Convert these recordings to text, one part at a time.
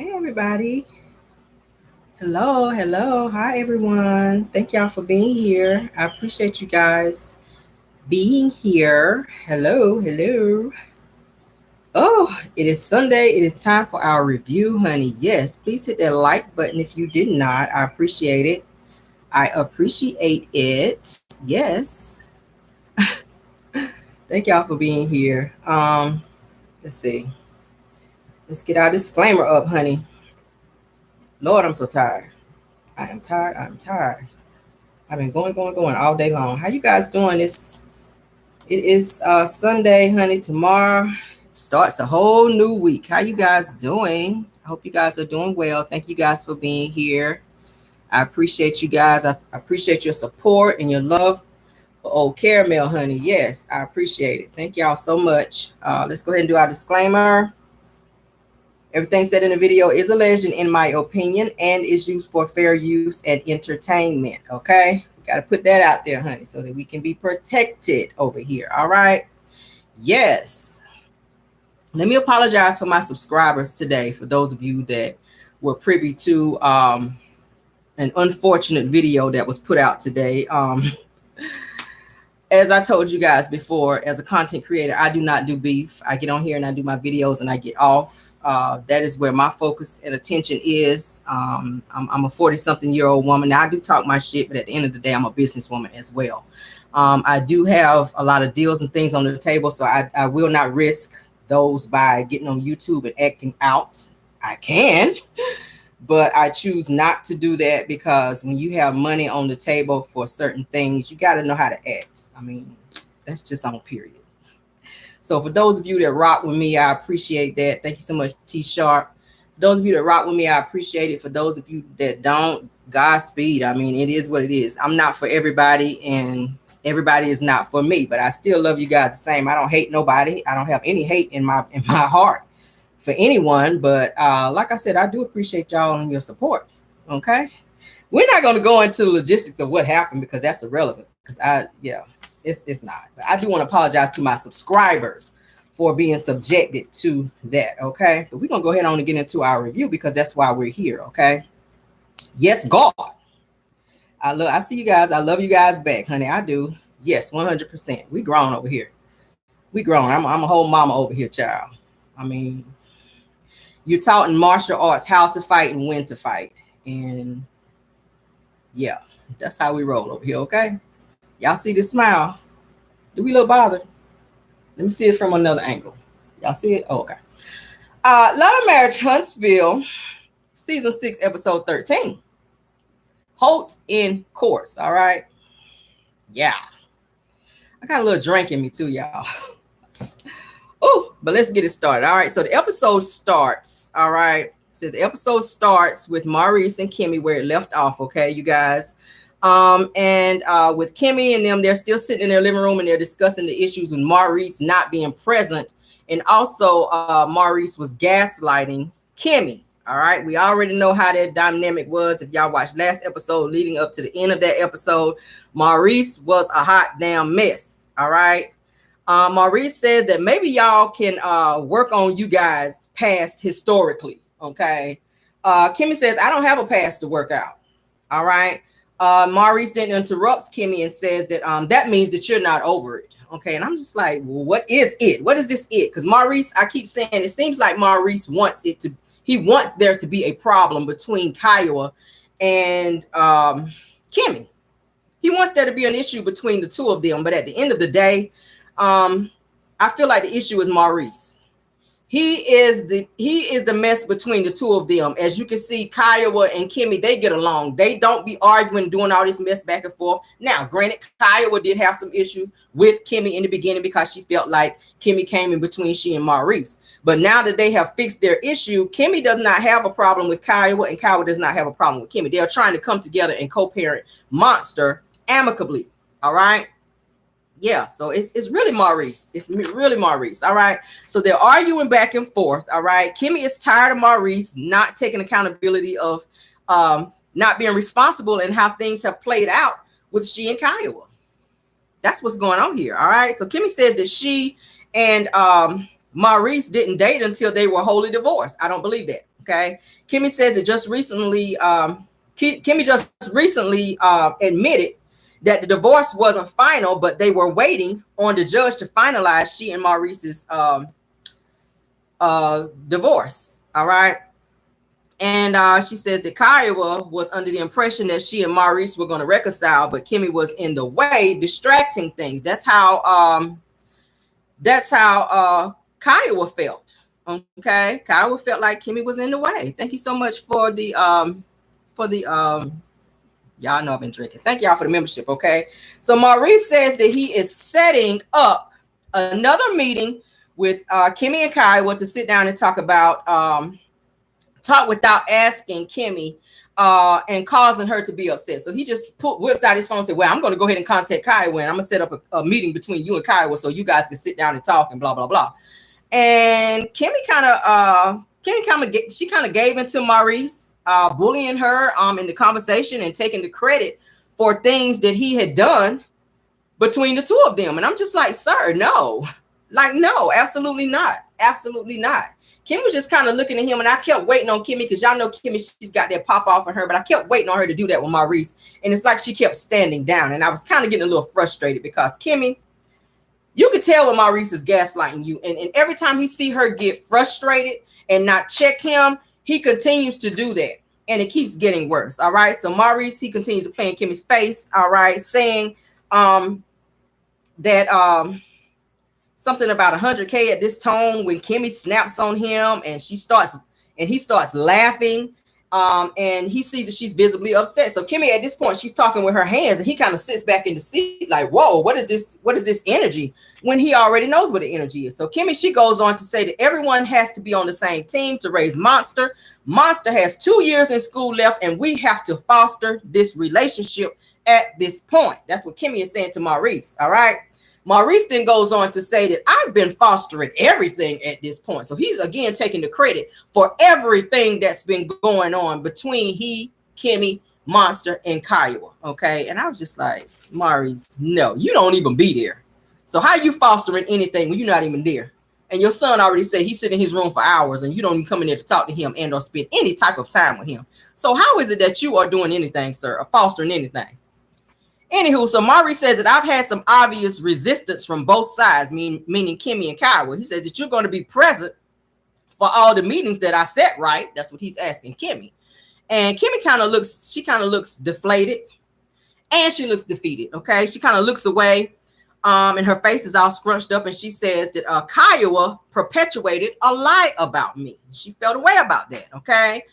Hey everybody. Hello. Hi everyone. Thank y'all for being here. I appreciate you guys being here. Hello. Oh, it is Sunday. It is time for our review, honey. Yes, please hit that like button if you did not. I appreciate it. I appreciate it. Yes. Thank y'all for being here. Let's see. Let's get our disclaimer up, honey. Lord, I'm so tired. I am tired. I'm tired. I've been going all day long. How you guys doing? It is Sunday, honey. Tomorrow starts a whole new week. How you guys doing? I hope you guys are doing well. Thank you guys for being here. I appreciate you guys. I appreciate your support and your love for old caramel, honey. Yes, I appreciate it. Thank y'all so much. Let's go ahead and do our disclaimer. Everything said in the video is alleged in my opinion and is used for fair use and entertainment. Okay. Got to put that out there, honey, so that we can be protected over here. All right. Yes. Let me apologize for my subscribers today. For those of you that were privy to an unfortunate video that was put out today. As I told you guys before, as a content creator, I do not do beef. I get on here and I do my videos and I get off. That is where my focus and attention is. I'm a 40-something-year-old woman. Now, I do talk my shit, but at the end of the day, I'm a businesswoman as well. I do have a lot of deals and things on the table, so I will not risk those by getting on YouTube and acting out. I can, but I choose not to do that because when you have money on the table for certain things, you got to know how to act. I mean, that's just on period. So for those of you that rock with me, I appreciate that. Thank you so much, T Sharp. For those of you that rock with me, I appreciate it. For those of you that don't, Godspeed. I mean, it is what it is. I'm not for everybody and everybody is not for me, but I still love you guys the same. I don't hate nobody. I don't have any hate in my heart for anyone, but like I said, I do appreciate y'all and your support. Okay, we're not going to go into the logistics of what happened because that's irrelevant. Because it's not. But I do want to apologize to my subscribers for being subjected to that. Okay, but we're gonna go ahead on and get into our review because that's why we're here. Okay, yes, God, I see you guys. I love you guys back, honey. I do. Yes, 100%. We grown over here. We grown. I'm a whole mama over here, child. I mean, you're taught in martial arts how to fight and when to fight. And yeah, that's how we roll over here, okay? Y'all see this smile? Do we look bothered? Let me see it from another angle. Y'all see it? Oh, okay. Love and Marriage Huntsville, Season 6, Episode 13. Holt-ing course, all right? Yeah. I got a little drink in me too, y'all. Oh, but let's get it started. All right, so the episode starts. All right, it says the episode starts with Maurice and Kimmy where it left off. Okay, you guys. With Kimmy and them, they're still sitting in their living room and they're discussing the issues with Maurice not being present, and also Maurice was gaslighting Kimmy. All right, we already know how that dynamic was. If y'all watched last episode, leading up to the end of that episode, Maurice was a hot damn mess. All right. Maurice says that maybe y'all can work on you guys' past historically. Okay. Kimmy says, I don't have a past to work out. All right. Maurice then interrupts Kimmy and says that that means that you're not over it. Okay. And I'm just like, well, what is it? What is this it? Because Maurice, I keep saying, it seems like Maurice wants he wants there to be a problem between Kiowa and Kimmy. He wants there to be an issue between the two of them. But at the end of the day, I feel like the issue is Maurice. He is the mess between the two of them. As you can see, Kiowa and Kimmy, they get along. They don't be arguing, doing all this mess back and forth. Now, granted, Kiowa did have some issues with Kimmy in the beginning because she felt like Kimmy came in between she and Maurice. But now that they have fixed their issue, Kimmy does not have a problem with Kiowa and Kiowa does not have a problem with Kimmy. They are trying to come together and co-parent Monster amicably. All right. Yeah, so it's really Maurice. It's really Maurice. All right. So they're arguing back and forth. All right. Kimmy is tired of Maurice not taking accountability of not being responsible and how things have played out with she and Kiowa. That's what's going on here. All right. So Kimmy says that she and Maurice didn't date until they were wholly divorced. I don't believe that. Okay. Kimmy says that Kimmy just recently admitted that the divorce wasn't final, but they were waiting on the judge to finalize she and Maurice's divorce. All right. And she says that Kiowa was under the impression that she and Maurice were going to reconcile, but Kimmy was in the way, distracting things. That's how Kiowa felt. Okay, Kiowa felt like Kimmy was in the way. Thank you so much for the y'all know I've been drinking. Thank y'all for the membership. Okay, so Maurice says that he is setting up another meeting with Kimmy and Kiowa to sit down and talk without asking Kimmy and causing her to be upset. So he just whips out his phone and said, well, I'm going to go ahead and contact Kiowa and I'm going to set up a meeting between you and Kiowa so you guys can sit down and talk and blah, blah, blah. And Kimmy kind of gave into Maurice, bullying her in the conversation and taking the credit for things that he had done between the two of them. And I'm just like, sir, no. Like, no, absolutely not. Absolutely not. Kim was just kind of looking at him, and I kept waiting on Kimmy because y'all know Kimmy, she's got that pop off in her, but I kept waiting on her to do that with Maurice. And it's like she kept standing down, and I was kind of getting a little frustrated because Kimmy, you could tell when Maurice is gaslighting you. And every time he see her get frustrated and not check him, he continues to do that. And it keeps getting worse. All right. So Maurice, he continues to play in Kimmy's face. All right. Saying that something about 100K at this tone when Kimmy snaps on him and he starts laughing. And he sees that she's visibly upset. So Kimmy, at this point, she's talking with her hands, and he kind of sits back in the seat like, whoa, what is this? What is this energy? When he already knows what the energy is. So Kimmy, she goes on to say that everyone has to be on the same team to raise Monster. Monster has 2 years in school left, and we have to foster this relationship at this point. That's what Kimmy is saying to Maurice. All right. Maurice then goes on to say that I've been fostering everything at this point. So he's again taking the credit for everything that's been going on between he, Kimmy, Monster, and Kiowa. Okay. And I was just like, Maurice, no, you don't even be there. So how you fostering anything when you're not even there? And your son already said he's sitting in his room for hours and you don't even come in there to talk to him and or spend any type of time with him. So how is it that you are doing anything, sir, or fostering anything? Anywho, so Maurice says that I've had some obvious resistance from both sides, meaning Kimmy and Kiowa. He says that you're going to be present for all the meetings that I set, right? That's what he's asking Kimmy. And Kimmy kind of looks deflated and she looks defeated. Okay. She kind of looks away and her face is all scrunched up. And she says that Kiowa perpetuated a lie about me. She felt away about that. Okay.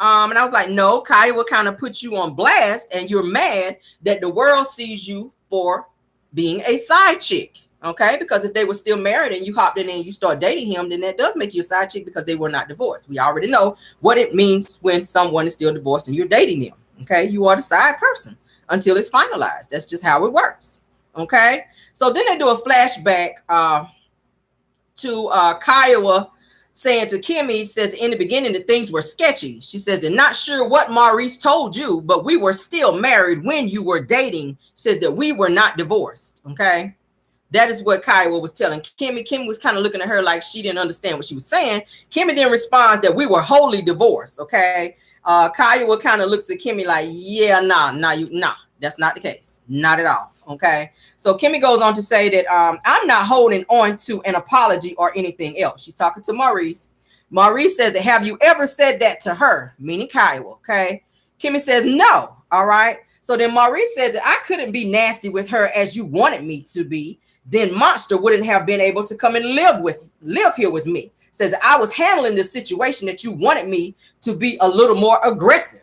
And I was like, no, Kiowa kind of put you on blast and you're mad that the world sees you for being a side chick. Okay. Because if they were still married and you hopped in and you start dating him, then that does make you a side chick because they were not divorced. We already know what it means when someone is still divorced and you're dating them. Okay. You are the side person until it's finalized. That's just how it works. Okay. So then they do a flashback to Kiowa saying to Kimmy, says in the beginning that things were sketchy. She says they're not sure what Maurice told you, but we were still married when you were dating. She says that we were not divorced. Okay. That is what Kiowa was telling Kimmy. Kimmy was kind of looking at her like she didn't understand what she was saying. Kimmy then responds that we were wholly divorced. Okay. Kiowa kind of looks at Kimmy like, yeah, nah, that's not the case. Not at all. Okay. So Kimmy goes on to say that I'm not holding on to an apology or anything else. She's talking to Maurice. Maurice says that have you ever said that to her? Meaning Kiowa. Okay. Kimmy says no. All right. So then Maurice says that I couldn't be nasty with her as you wanted me to be. Then Monster wouldn't have been able to come and live here with me. Says I was handling the situation that you wanted me to be a little more aggressive.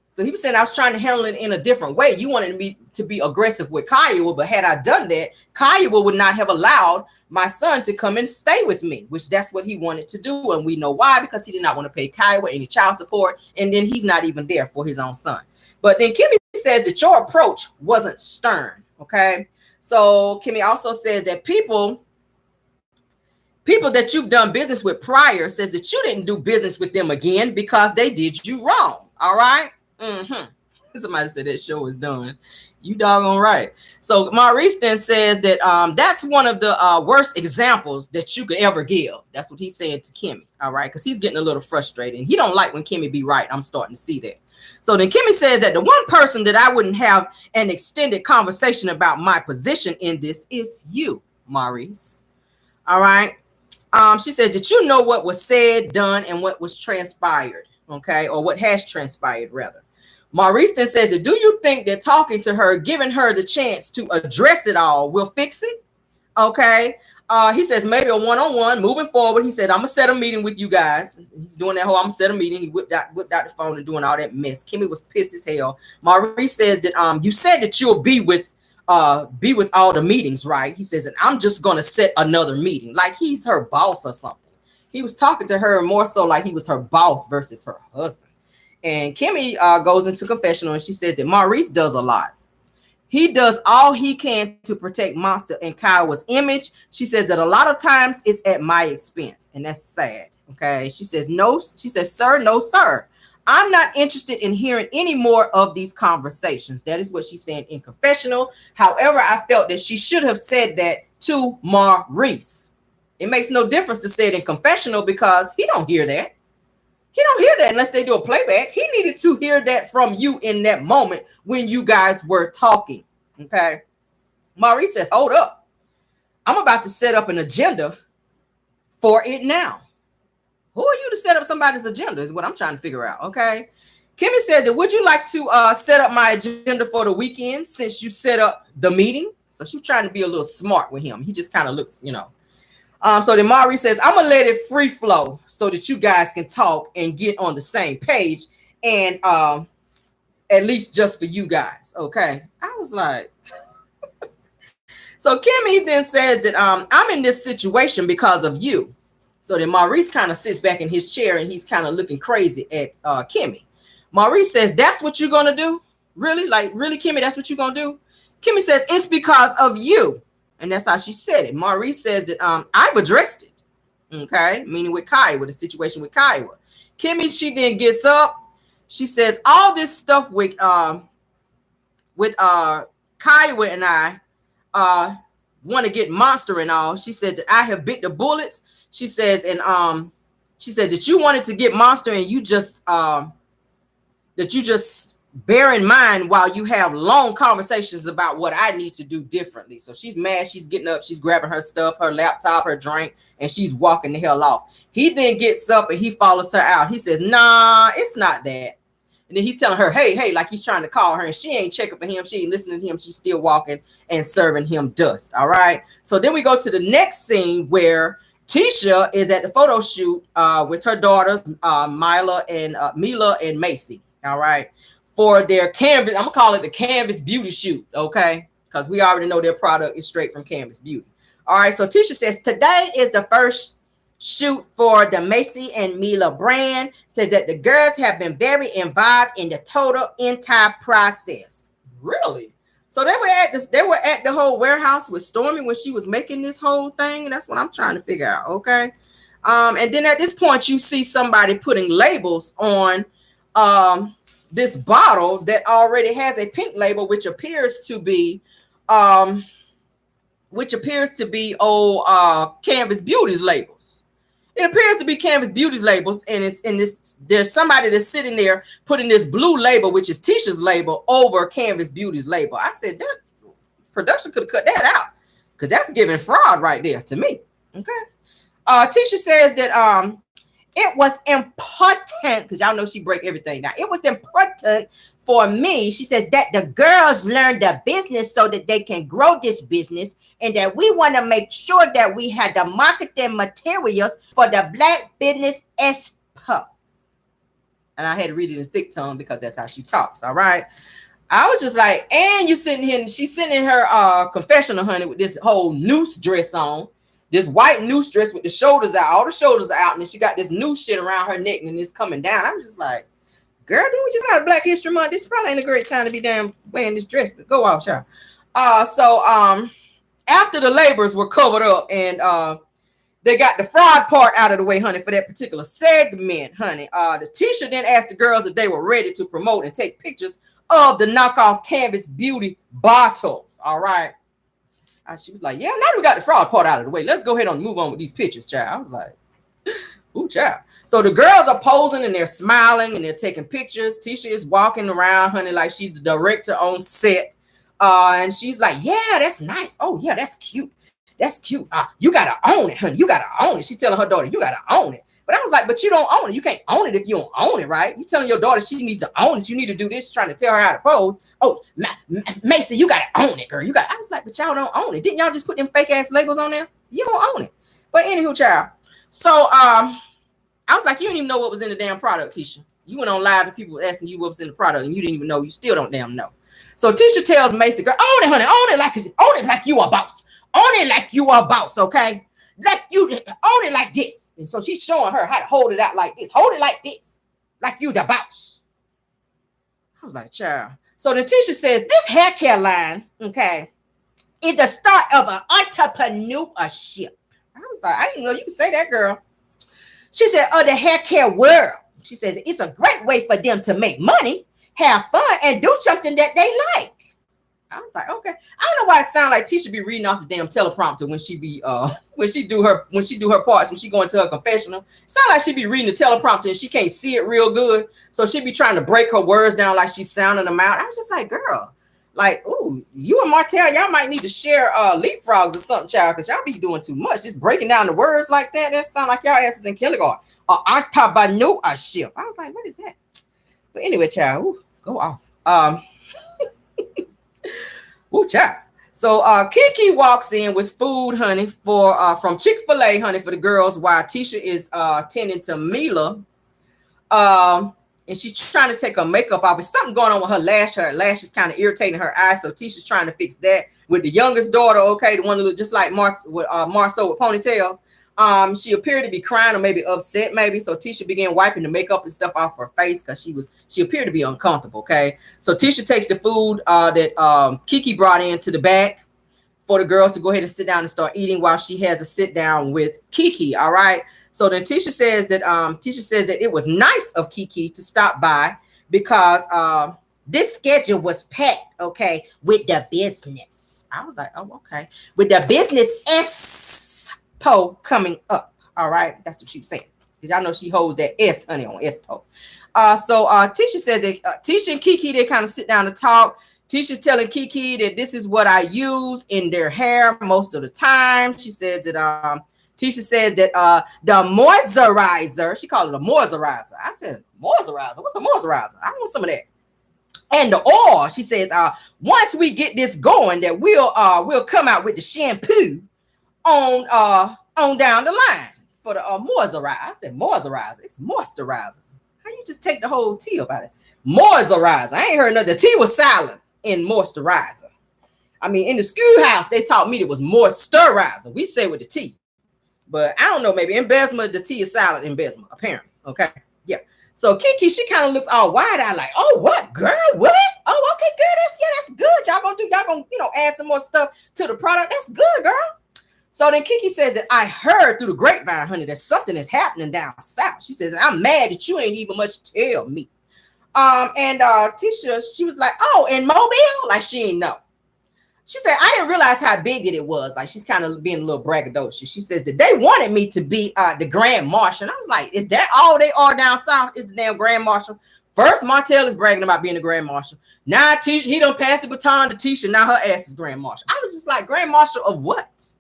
So he was saying I was trying to handle it in a different way. You wanted me to be aggressive with Kiowa, but had I done that, Kiowa would not have allowed my son to come and stay with me, which that's what he wanted to do. And we know why, because he did not want to pay Kiowa any child support. And then he's not even there for his own son. But then Kimmy says that your approach wasn't stern. Okay. So Kimmy also says that people that you've done business with prior says that you didn't do business with them again because they did you wrong. All right. Mm-hmm. Somebody said that show is done. You doggone right. So Maurice then says that that's one of the worst examples that you could ever give. That's what he's saying to Kimmy. All right, because he's getting a little frustrated. And he don't like when Kimmy be right. I'm starting to see that. So then Kimmy says that the one person that I wouldn't have an extended conversation about my position in this is you, Maurice. All right. She says that you know what was said, done, and what was transpired. Okay, or what has transpired rather. Maurice then says that, do you think that talking to her, giving her the chance to address it all will fix it? Okay. He says maybe a one-on-one moving forward. He said, I'm going to set a meeting with you guys. He's doing that whole, I'm going to set a meeting. He whipped out the phone and doing all that mess. Kimmy was pissed as hell. Maurice says that you said that you'll be with all the meetings, right? He says, and I'm just going to set another meeting. Like he's her boss or something. He was talking to her more so like he was her boss versus her husband. And Kimmy goes into confessional and she says that Maurice does a lot. He does all he can to protect Monster and Kiowa's image. She says that a lot of times it's at my expense, and that's sad. Okay. She says, no, she says, sir, no, sir. I'm not interested in hearing any more of these conversations. That is what she's saying in confessional. However, I felt that she should have said that to Maurice. It makes no difference to say it in confessional because he don't hear that. He don't hear that unless they do a playback. He needed to hear that from you in that moment when you guys were talking. Okay. Maurice says, hold up. I'm about to set up an agenda for it now. Who are you to set up somebody's agenda is what I'm trying to figure out. Okay. Kimmy said that, would you like to set up my agenda for the weekend since you set up the meeting? So she's trying to be a little smart with him. He just kind of looks, you know. So then Maurice says, I'm going to let it free flow so that you guys can talk and get on the same page. And at least just for you guys. Okay. I was like, so Kimmy then says that I'm in this situation because of you. So then Maurice kind of sits back in his chair and he's kind of looking crazy at Kimmy. Maurice says, that's what you're going to do? Really? Like, really, Kimmy, that's what you're going to do? Kimmy says, it's because of you. And that's how she said it. Maurice says that I've addressed it. Okay. Meaning with Kiowa, the situation with Kiowa. Kimmy, she then gets up. She says all this stuff with Kiowa and I want to get Monster and all. She says that I have bit the bullets. She says, and she says that you wanted to get Monster and you just bear in mind while you have long conversations about what I need to do differently. So she's mad. She's getting up. She's grabbing her stuff, her laptop, her drink, and she's walking the hell off. He then gets up and he follows her out. He says, nah, it's not that. And then he's telling her, hey, like he's trying to call her and she ain't checking for him. She ain't listening to him. She's still walking and serving him dust. All right. So then we go to the next scene where Tisha is at the photo shoot with her daughters, Mila and Macy. All right. For their canvas, I'm gonna call it the Canvas Beauty shoot, okay? Because we already know their product is straight from Canvas Beauty. All right, so Tisha says today is the first shoot for the Macy and Mila brand. Says that the girls have been very involved in the total entire process. Really? So they were at the whole warehouse with Stormy when she was making this whole thing, and that's what I'm trying to figure out, okay? And then at this point, you see somebody putting labels on this bottle that already has a pink label, which appears to be Canvas Beauty's labels. It appears to be Canvas Beauty's labels, and it's in this. There's somebody that's sitting there putting this blue label, which is Tisha's label, over Canvas Beauty's label. I said that production could have cut that out because that's giving fraud right there to me. Okay. Tisha says that it was important, because y'all know she break everything down. It was important for me, she says, that the girls learn the business so that they can grow this business, and that we want to make sure that we had the marketing materials for the Black Business Expo. And I had to read it in thick tone because that's how she talks. All right. I was just like, and you sitting here, and she's sitting in her confessional, honey, with this whole noose dress on. This white noose dress with the shoulders out, all the shoulders are out, and then she got this noose shit around her neck and it's coming down. I'm just like, girl, didn't we just have Black History Month? This probably ain't a great time to be damn wearing this dress, but go off, y'all. So after the labors were covered up and they got the fraud part out of the way, honey, for that particular segment, honey. The Tisha then asked the girls if they were ready to promote and take pictures of the knockoff Canvas Beauty bottles. All right. She was like, yeah, now we got the fraud part out of the way. Let's go ahead and move on with these pictures, child. I was like, ooh, child. So the girls are posing and they're smiling and they're taking pictures. Tisha is walking around, honey, like she's the director on set. And she's like, yeah, that's nice. Oh, yeah, that's cute. That's cute. You got to own it, honey. You got to own it. She's telling her daughter, you got to own it. But I was like, but you don't own it. You can't own it if you don't own it, right? You telling your daughter she needs to own it. You need to do this, trying to tell her how to pose. Oh, Macy, you got to own it, girl. I was like, but y'all don't own it. Didn't y'all just put them fake ass labels on there? You don't own it. But anywho, child. So I was like, you didn't even know what was in the damn product, Tisha. You went on live and people were asking you what was in the product and you didn't even know. You still don't damn know. So Tisha tells Macy, girl, own it, honey. Own it like you a boss. Own it like you a boss, okay? Like you own it like this. And so she's showing her how to hold it out like this. Hold it like this. Like you the boss. I was like, child. So then Tisha says, this hair care line, okay, is the start of an entrepreneurship. I was like, I didn't know you could say that, girl. She said, the hair care world. She says, it's a great way for them to make money, have fun, and do something that they like. I was like, okay. I don't know why it sounds like Tisha be reading off the damn teleprompter when she be when she do her parts, when she go into her confessional. It sounds like she be reading the teleprompter and she can't see it real good. So she be trying to break her words down like she's sounding them out. I was just like, girl, like, ooh, you and Martell, y'all might need to share leapfrogs or something, child, because y'all be doing too much. Just breaking down the words like that. That sound like y'all asses in kindergarten. Entrepreneurship. I was like, what is that? But anyway, child, ooh, go off. Ooh, child. So Kiki walks in with food, honey, for from Chick-fil-A, honey, for the girls, while Tisha is tending to Mila. And she's trying to take her makeup off. There's something going on with her lash. Her lash is kind of irritating her eyes. So Tisha's trying to fix that with the youngest daughter, okay, the one that looked just like Marceau with ponytails. She appeared to be crying or maybe upset, maybe. So Tisha began wiping the makeup and stuff off her face because she appeared to be uncomfortable. Okay. So Tisha takes the food that Kiki brought into the back for the girls to go ahead and sit down and start eating while she has a sit down with Kiki. All right. So then Tisha says that it was nice of Kiki to stop by because this schedule was packed, okay, with the business. I was like, oh, okay. With the business coming up. All right. That's what she was saying. Because y'all know she holds that S, honey, on Expo. So Tisha says that Tisha and Kiki, they kind of sit down to talk. Tisha's telling Kiki that this is what I use in their hair most of the time. She says that Tisha says that the moisturizer, she called it a moisturizer. I said, moisturizer? What's a moisturizer? I want some of that. And the oil, she says, once we get this going, that we'll come out with the shampoo on down the line for the moisturizer. I said moisturizer. It's moisturizer. How you just take the whole T about it? Moisturizer. I ain't heard nothing. The T was silent in moisturizer. I mean, in the schoolhouse, they taught me it was moisturizer. We say with the T. But I don't know, maybe in Besma, the T is silent in Besma, apparently. Okay. Yeah. So Kiki, she kind of looks all wide-eyed, like, oh, what, girl? What? Oh, okay, girl. That's good. Y'all gonna add some more stuff to the product. That's good, girl. So then Kiki says that I heard through the grapevine, honey, that something is happening down south. She says, I'm mad that you ain't even much to tell me. And Tisha, she was like, oh, in Mobile? Like she ain't know. She said, I didn't realize how big it was. Like she's kind of being a little braggadocious. She says that they wanted me to be the Grand Marshal. And I was like, is that all they are down south? Is the damn Grand Marshal? First, Martell is bragging about being the Grand Marshal. Now Tisha, he done passed the baton to Tisha. Now her ass is Grand Marshal. I was just like, Grand Marshal of what?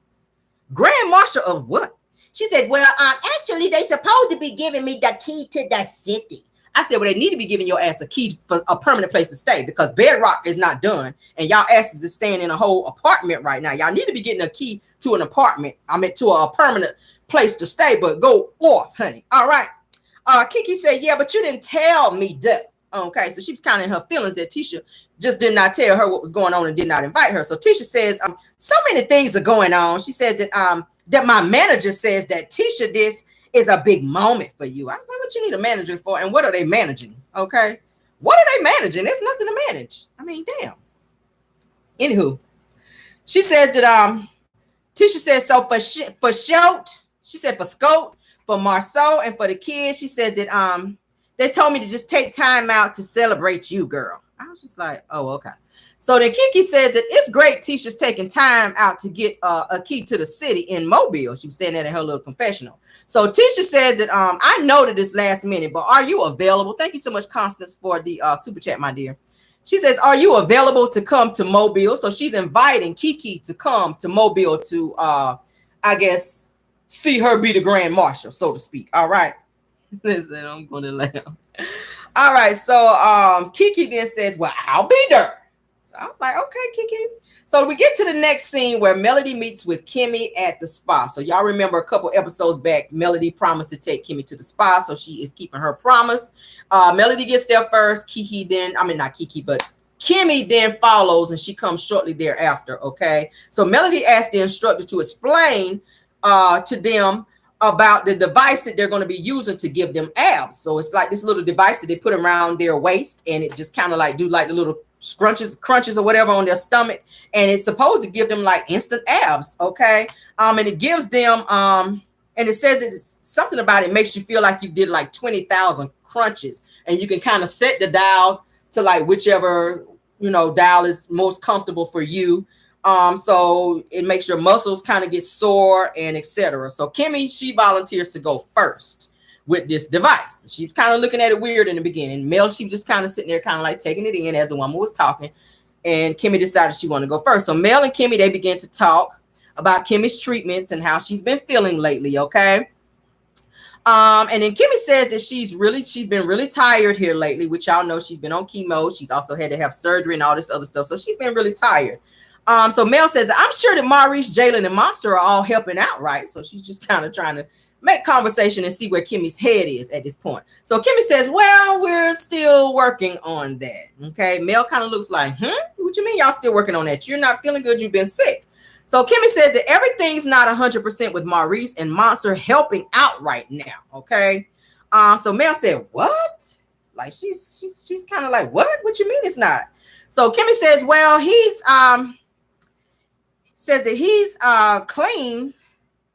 Grand Marshal of what? She said, well, actually, they supposed to be giving me the key to the city. I said, well, they need to be giving your ass a key for a permanent place to stay because Bedrock is not done. And y'all asses is staying in a whole apartment right now. Y'all need to be getting a key to an apartment. I mean, to a permanent place to stay, but go off, honey. All right. Kiki said, yeah, but you didn't tell me that. Okay. So she was kind of in her feelings that Tisha just did not tell her what was going on and did not invite her. So Tisha says, so many things are going on. She says that my manager says that Tisha, this is a big moment for you. I was like, what you need a manager for? And what are they managing? Okay. What are they managing? There's nothing to manage. I mean, damn. Anywho, she says that Tisha says, so for Shout, she said for Scout, for Marceau, and for the kids, she said that they told me to just take time out to celebrate you, girl. I was just like, oh, okay. So then Kiki says that it's great Tisha's taking time out to get a key to the city in Mobile. She was saying that in her little confessional. So Tisha says that I know that it's last minute, but are you available? Thank you so much, Constance, for the super chat, my dear. She says, are you available to come to Mobile? So she's inviting Kiki to come to Mobile to, I guess, see her be the grand marshal, so to speak. All right. Listen, I'm going to laugh. All right. So Kiki then says, well, I'll be there. So I was like, okay, Kiki. So we get to the next scene where Melody meets with Kimmy at the spa. So y'all remember a couple episodes back, Melody promised to take Kimmy to the spa. So she is keeping her promise. Melody gets there first. Kimmy then follows and she comes shortly thereafter. Okay. So Melody asked the instructor to explain to them about the device that they're going to be using to give them abs. So it's like this little device that they put around their waist and it just kind of like do like the little crunches or whatever on their stomach, and it's supposed to give them like instant abs. Okay. And it gives them and it says it's something about it makes you feel like you did like 20,000 crunches, and you can kind of set the dial to like whichever dial is most comfortable for you. So it makes your muscles kind of get sore and etc. So Kimmy, she volunteers to go first with this device. She's kind of looking at it weird in the beginning. Mel, she was just kind of sitting there kind of like taking it in as the woman was talking. And Kimmy decided she wanted to go first. So Mel and Kimmy, they began to talk about Kimmy's treatments and how she's been feeling lately. Okay. And then Kimmy says that she's been really tired here lately, which y'all know she's been on chemo. She's also had to have surgery and all this other stuff. So she's been really tired. So Mel says, I'm sure that Maurice, Jalen, and Monster are all helping out, right? So she's just kind of trying to make conversation and see where Kimmy's head is at this point. So Kimmy says, well, we're still working on that. Okay. Mel kind of looks like, what you mean y'all still working on that? You're not feeling good. You've been sick. So Kimmy says that everything's not 100% with Maurice and Monster helping out right now. Okay. So Mel said, what? Like she's kind of like, what you mean it's not? So Kimmy says, well, he's clean.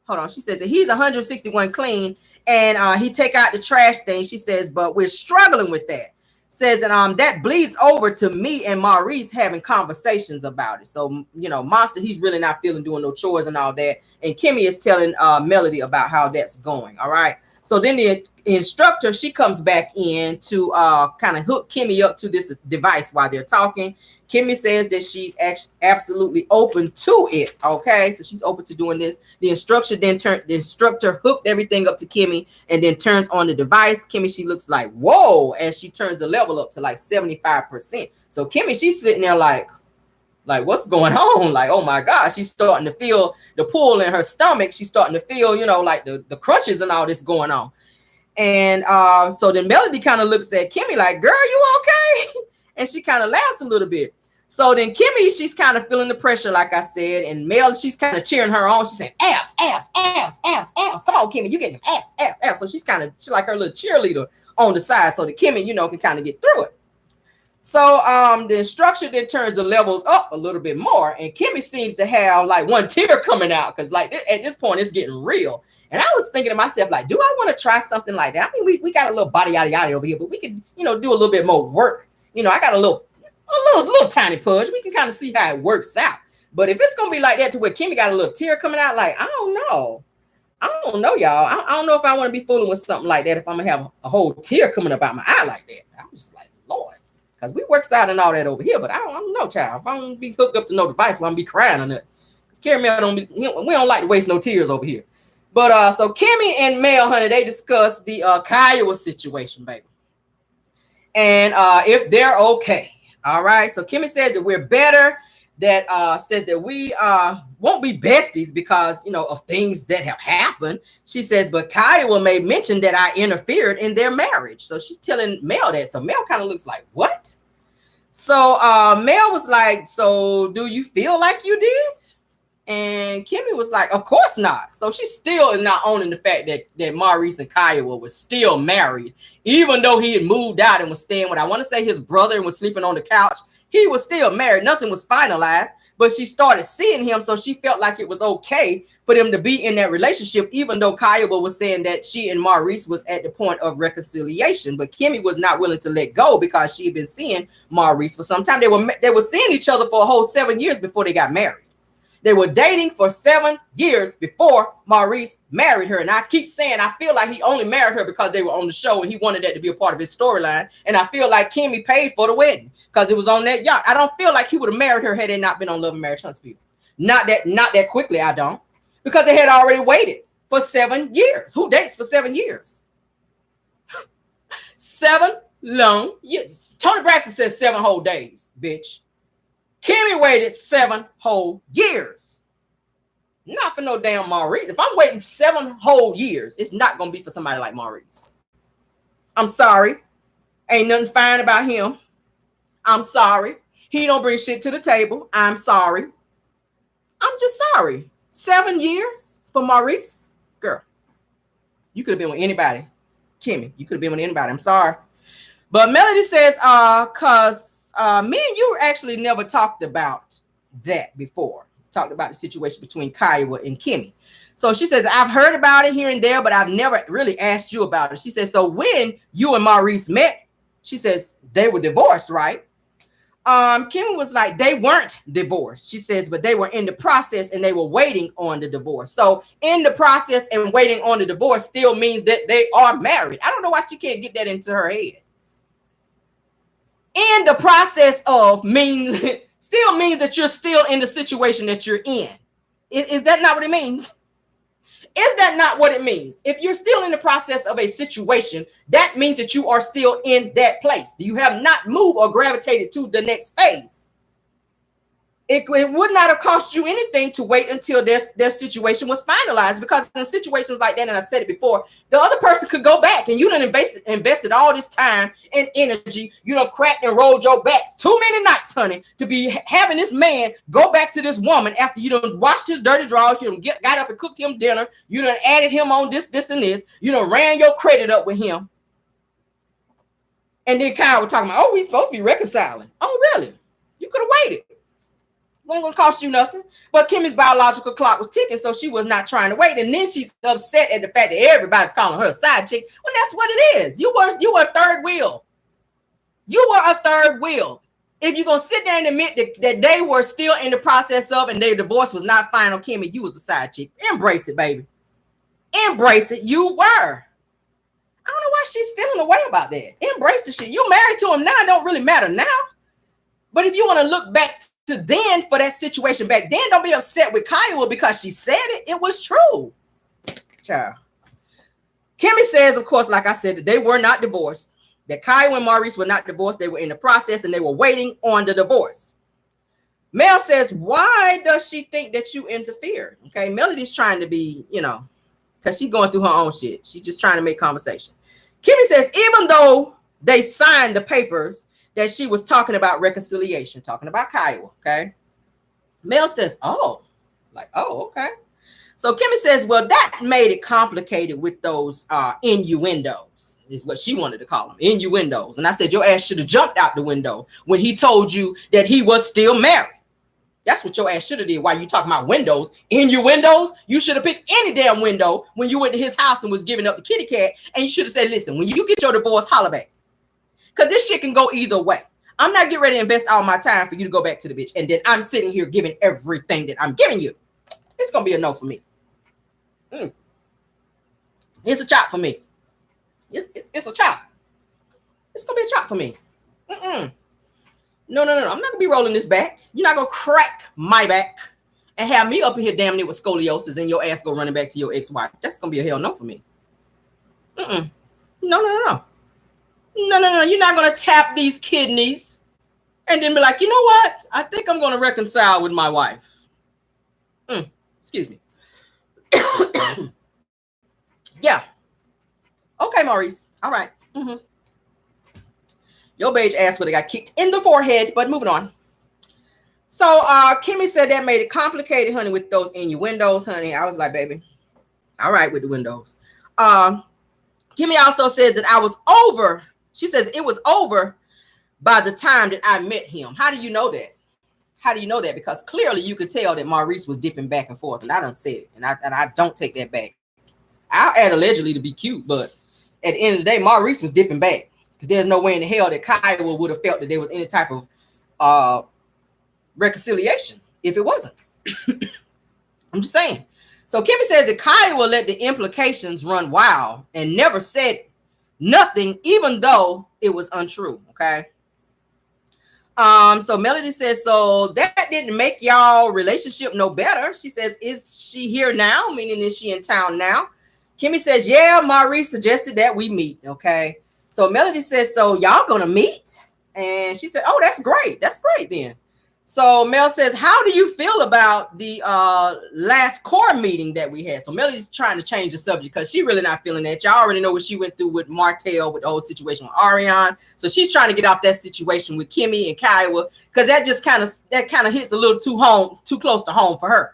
Hold on. She says that he's 161 clean and he take out the trash thing. She says, but we're struggling with that. Says that that bleeds over to me and Maurice having conversations about it. So, Monster, he's really not feeling doing no chores and all that. And Kimmy is telling Melody about how that's going. All right. So then the instructor, she comes back in to kind of hook Kimmy up to this device while they're talking. Kimmy says that she's absolutely open to it. Okay, so she's open to doing this. The instructor hooked everything up to Kimmy and then turns on the device. Kimmy, she looks like, whoa, as she turns the level up to like 75%. So Kimmy, she's sitting there like what's going on? Like, oh my gosh, she's starting to feel the pull in her stomach. She's starting to feel, like the crunches and all this going on. And so then Melody kind of looks at Kimmy like, girl, you okay? And she kind of laughs a little bit. So then Kimmy, she's kind of feeling the pressure, like I said, and Mel, she's kind of cheering her on. She's saying, abs, abs, abs, abs, abs. Come on, Kimmy, you getting abs, abs, abs. So she's like her little cheerleader on the side so that Kimmy, can kind of get through it. So the instructor then turns the levels up a little bit more, and Kimmy seems to have like one tear coming out because like at this point it's getting real. And I was thinking to myself, like, do I want to try something like that? I mean, we got a little body yada yada over here, but we could, do a little bit more work. I got a little tiny pudge. We can kind of see how it works out. But if it's gonna be like that to where Kimmy got a little tear coming out, like I don't know, y'all. I don't know if I want to be fooling with something like that. If I'm gonna have a whole tear coming up out my eye like that, I'm just like, Lord. Because we works out and all that over here, but I don't know, child. If I don't be hooked up to no device, I'm gonna be crying on it. Carrie Mel we don't like to waste no tears over here. But so Kimmy and Mel, honey, they discuss the Kiowa situation, baby. And if they're okay. All right. So Kimmy says that we're better. That says that we won't be besties because, of things that have happened. She says, but Kiowa may mention that I interfered in their marriage. So she's telling Mel that. So Mel kind of looks like, what? So Mel was like, so do you feel like you did? And Kimmy was like, of course not. So she still is not owning the fact that Maurice and Kiowa was still married, even though he had moved out and was staying with, I want to say, his brother and was sleeping on the couch. He was still married. Nothing was finalized. but she started seeing him, so she felt like it was okay for them to be in that relationship, even though Kiowa was saying that she and Maurice was at the point of reconciliation. But Kimmy was not willing to let go because she had been seeing Maurice for some time. They were seeing each other for a whole 7 years before they got married. They were dating for 7 years before Maurice married her. And I keep saying, I feel like he only married her because they were on the show and he wanted that to be a part of his storyline. And I feel like Kimmy paid for the wedding because it was on that yacht. I don't feel like he would have married her had they not been on Love and Marriage Huntsville. Not that quickly, I don't. Because they had already waited for 7 years. Who dates for 7 years? 7 long years. Tony Braxton says 7 whole days, bitch. Kimmy waited 7 whole years. Not for no damn Maurice. If I'm waiting 7 whole years, it's not going to be for somebody like Maurice. I'm sorry. Ain't nothing fine about him. I'm sorry. He don't bring shit to the table. I'm sorry. I'm just sorry. 7 years for Maurice? Girl, you could have been with anybody. Kimmy, you could have been with anybody. I'm sorry. But Melody says, because me and you actually never talked about that before. Talked about the situation between Kiowa and Kimmy. So she says, I've heard about it here and there, but I've never really asked you about it. She says, so when you and Maurice met, she says, they were divorced, right? Kimmy was like, they weren't divorced. She says, but they were in the process and they were waiting on the divorce. So in the process and waiting on the divorce still means that they are married. I don't know why she can't get that into her head. In the process of means still means that you're still in the situation that you're in. Is that not what it means? Is that not what it means? If you're still in the process of a situation, that means that you are still in that place. You have not moved or gravitated to the next phase. It would not have cost you anything to wait until their situation was finalized, because in situations like that, and I said it before, the other person could go back and you done invested all this time and energy. You done cracked and rolled your back too many nights, honey, to be having this man go back to this woman after you done washed his dirty drawers. You done got up and cooked him dinner. You done added him on this, and this. You done ran your credit up with him. And then Kyle was talking about, oh, we supposed to be reconciling. Oh, really? You could have waited. Wasn't going to cost you nothing. But Kimmy's biological clock was ticking, so she was not trying to wait. And then she's upset at the fact that everybody's calling her a side chick. Well, that's what it is. You were a third wheel. You were a third wheel. If you're going to sit there and admit that they were still in the process of and their divorce was not final, Kimmy, you was a side chick. Embrace it, baby. Embrace it. You were. I don't know why she's feeling away about that. Embrace the shit. You married to him now. It don't really matter now. But if you want to look back to then for that situation back then, don't be upset with Kiowa because she said it. It was true. Child. Kimmy says, of course, like I said, that they were not divorced. That Kiowa and Maurice were not divorced. They were in the process and they were waiting on the divorce. Mel says, why does she think that you interfered? Okay, Melody's trying to be, because she's going through her own shit. She's just trying to make conversation. Kimmy says, even though they signed the papers, that she was talking about reconciliation, talking about Kiowa, okay? Mel says, okay. So Kimmy says, well, that made it complicated with those innuendos, is what she wanted to call them, innuendos. And I said, your ass should have jumped out the window when he told you that he was still married. That's what your ass should have did. Why you talking about windows, innuendos? You should have picked any damn window when you went to his house and was giving up the kitty cat. And you should have said, listen, when you get your divorce, holler back. Because this shit can go either way. I'm not getting ready to invest all my time for you to go back to the bitch. And then I'm sitting here giving everything that I'm giving you. It's going to be a no for me. It's a chop for me. It's a chop. It's going to be a chop for me. No. I'm not going to be rolling this back. You're not going to crack my back and have me up in here damn near with scoliosis and your ass go running back to your ex-wife. That's going to be a hell no for me. No. No. You're not going to tap these kidneys and then be like, you know what? I think I'm going to reconcile with my wife. Excuse me. Yeah. Okay, Maurice. All right. Your beige ass would have got kicked in the forehead, but moving on. So Kimmy said that made it complicated, honey, with those innuendos, honey. I was like, baby, all right with the windows. Kimmy also says that I was over. She says it was over by the time that I met him. How do you know that? How do you know that? Because clearly you could tell that Maurice was dipping back and forth, and I done said it, and I don't take that back. I'll add allegedly to be cute, but at the end of the day, Maurice was dipping back because there's no way in the hell that Kiowa would have felt that there was any type of reconciliation if it wasn't. I'm just saying. So Kimmy says that Kiowa let the implications run wild and never said nothing, even though it was untrue. Okay. So Melody says, so that didn't make y'all relationship no better. She says, is she here now? Meaning, is she in town now? Kimmy says, yeah, Maurice suggested that we meet. Okay. So Melody says, so y'all gonna meet? And she said, oh, that's great. That's great then. So Mel says, how do you feel about the last core meeting that we had? So Melody's trying to change the subject because she really not feeling that. Y'all already know what she went through with Martell, with the whole situation with Ariane. So she's trying to get off that situation with Kimmy and Kiowa because that kind of hits a little too close to home for her.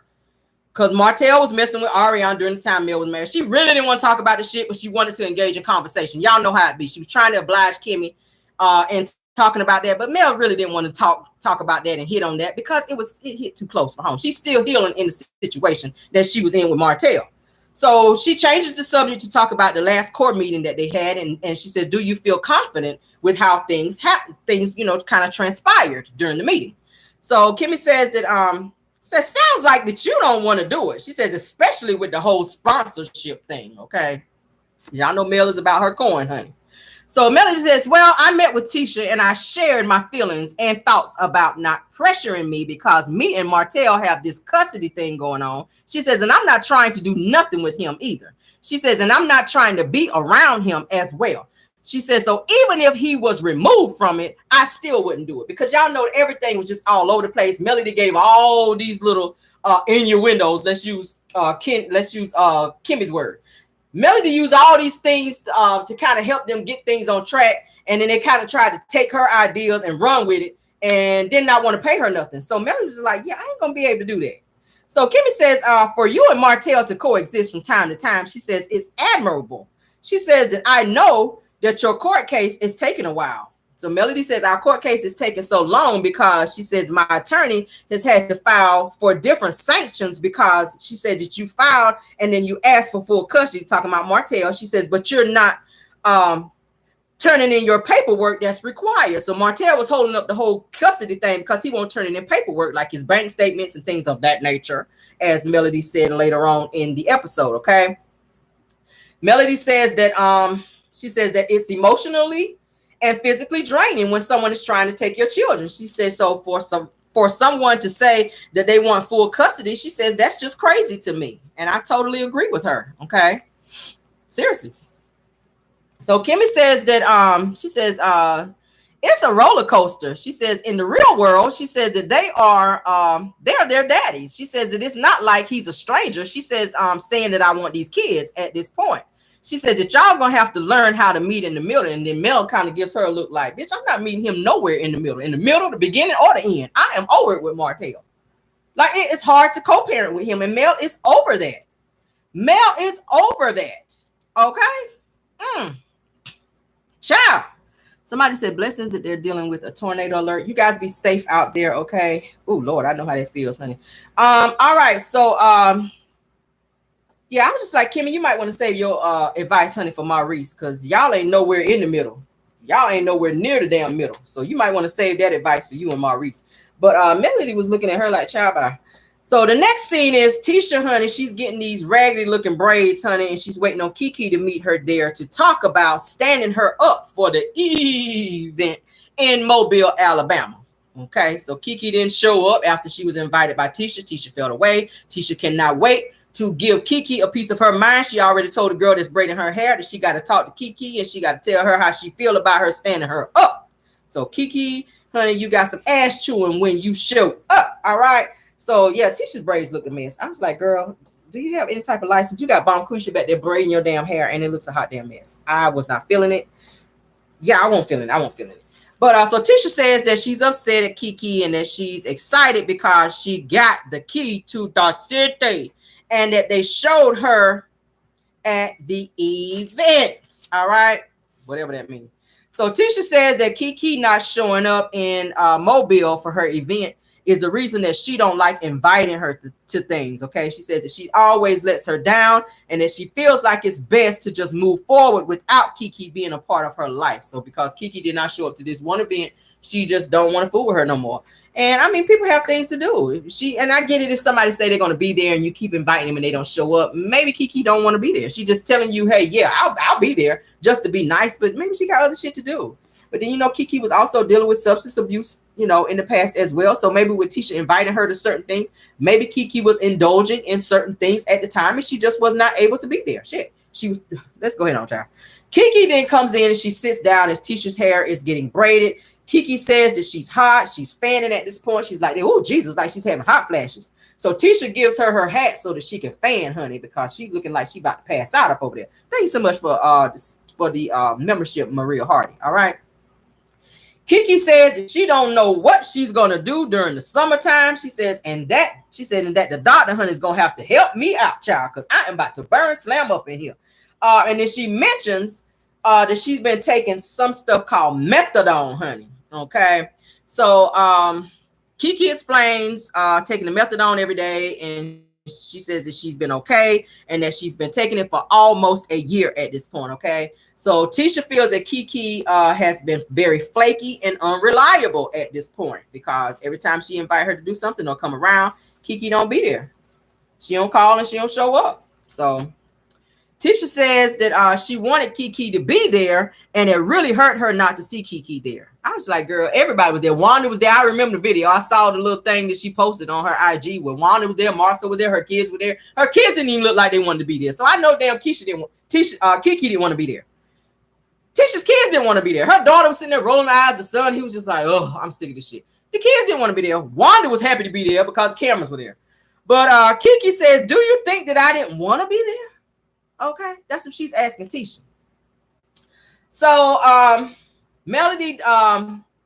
Because Martell was messing with Ariane during the time Mel was married. She really didn't want to talk about the shit, but she wanted to engage in conversation. Y'all know how it be. She was trying to oblige Kimmy and talking about that, but Mel really didn't want to talk about that and hit on that because it hit too close for home. She's still healing in the situation that she was in with Martell. So she changes the subject to talk about the last core meeting that they had, and she says, do you feel confident with how things happened, kind of transpired during the meeting? So Kimmy says that sounds like that you don't want to do it. She says, especially with the whole sponsorship thing. Okay, y'all know Mel is about her coin, honey. So Melody says, well, I met with Tisha and I shared my feelings and thoughts about not pressuring me because me and Martell have this custody thing going on. She says, and I'm not trying to do nothing with him either. She says, and I'm not trying to be around him as well. She says, so even if he was removed from it, I still wouldn't do it because y'all know everything was just all over the place. Melody gave all these little innuendos. Let's use Kimmy's word. Melody used all these things to kind of help them get things on track. And then they kind of tried to take her ideas and run with it and did not want to pay her nothing. So Melody was like, yeah, I ain't going to be able to do that. So Kimmy says, for you and Martell to coexist from time to time, she says, it's admirable. She says that I know that your court case is taking a while. So Melody says our court case is taking so long because she says my attorney has had to file for different sanctions because she said that you filed and then you asked for full custody, talking about Martell. She says, but you're not turning in your paperwork that's required. So Martell was holding up the whole custody thing because he won't turn in paperwork like his bank statements and things of that nature, as Melody said later on in the episode. Okay. Melody says that she says that it's emotionally and physically draining when someone is trying to take your children. She says, so for someone to say that they want full custody, she says that's just crazy to me. And I totally agree with her. Okay. Seriously. So Kimmy says that she says it's a roller coaster. She says in the real world, she says that they're their daddies. She says that it's not like he's a stranger. She says saying that I want these kids at this point. She says that y'all gonna have to learn how to meet in the middle. And then Mel kind of gives her a look like, bitch, I'm not meeting him nowhere in the middle. In the middle, the beginning, or the end. I am over it with Martell. Like, it's hard to co-parent with him. And Mel is over that. Mel is over that. Okay? Ciao. Somebody said blessings that they're dealing with a tornado alert. You guys be safe out there, okay? Oh, Lord, I know how that feels, honey. All right, so yeah, I was just like, Kimmy, you might want to save your advice, honey, for Maurice, because y'all ain't nowhere in the middle. Y'all ain't nowhere near the damn middle. So you might want to save that advice for you and Maurice. But Melody was looking at her like, child, bye. So the next scene is Tisha, honey. She's getting these raggedy looking braids, honey, and she's waiting on Kiki to meet her there to talk about standing her up for the event in Mobile, Alabama. Okay, so Kiki didn't show up after she was invited by Tisha. Tisha fell away. Tisha cannot wait to give Kiki a piece of her mind. She already told the girl that's braiding her hair that she got to talk to Kiki and she got to tell her how she feel about her standing her up. So Kiki, honey, you got some ass chewing when you show up. All right. So yeah, Tisha's braids look a mess. I was like, girl, do you have any type of license? You got Bomb Kusha back there braiding your damn hair and it looks a hot damn mess. I was not feeling it. Yeah, I won't feel it. But so Tisha says that she's upset at Kiki and that she's excited because she got the key to the city and that they showed her at the event. All right. Whatever that means. So Tisha says that Kiki not showing up in Mobile for her event is the reason that she don't like inviting her to things. Okay, she says that she always lets her down and that she feels like it's best to just move forward without Kiki being a part of her life. So because Kiki did not show up to this one event, she just don't want to fool with her no more. And I mean, people have things to do. And I get it if somebody say they're going to be there and you keep inviting them and they don't show up. Maybe Kiki don't want to be there. She just telling you, hey, yeah, I'll be there just to be nice, but maybe she got other shit to do. But then, Kiki was also dealing with substance abuse, in the past as well. So maybe with Tisha inviting her to certain things, maybe Kiki was indulging in certain things at the time and she just was not able to be there. Shit. Let's go ahead on, child. Kiki then comes in and she sits down as Tisha's hair is getting braided. Kiki says that she's hot. She's fanning at this point. She's like, oh, Jesus, like she's having hot flashes. So Tisha gives her hat so that she can fan, honey, because she's looking like she about to pass out up over there. Thank you so much for the membership, Maria Hardy. All right. Kiki says that she don't know what she's going to do during the summertime. She said that the doctor, honey, is going to have to help me out, child, because I am about to burn slam up in here. And then she mentions that she's been taking some stuff called methadone, honey. Okay, so Kiki explains taking the methadone every day, and she says that she's been okay and that she's been taking it for almost a year at this point. Okay, so Tisha feels that Kiki has been very flaky and unreliable at this point because every time she invite her to do something or come around, Kiki don't be there. She don't call and she don't show up. So Tisha says that she wanted Kiki to be there and it really hurt her not to see Kiki there. I was like, girl, everybody was there. Wanda was there. I remember the video. I saw the little thing that she posted on her IG where Wanda was there, Marcel was there, her kids were there. Her kids didn't even look like they wanted to be there. So I know damn Kiki didn't want to be there. Tisha's kids didn't want to be there. Her daughter was sitting there rolling her eyes. The son, he was just like, oh, I'm sick of this shit. The kids didn't want to be there. Wanda was happy to be there because the cameras were there. But Kiki says, do you think that I didn't want to be there? Okay, that's what she's asking Tisha. So Melody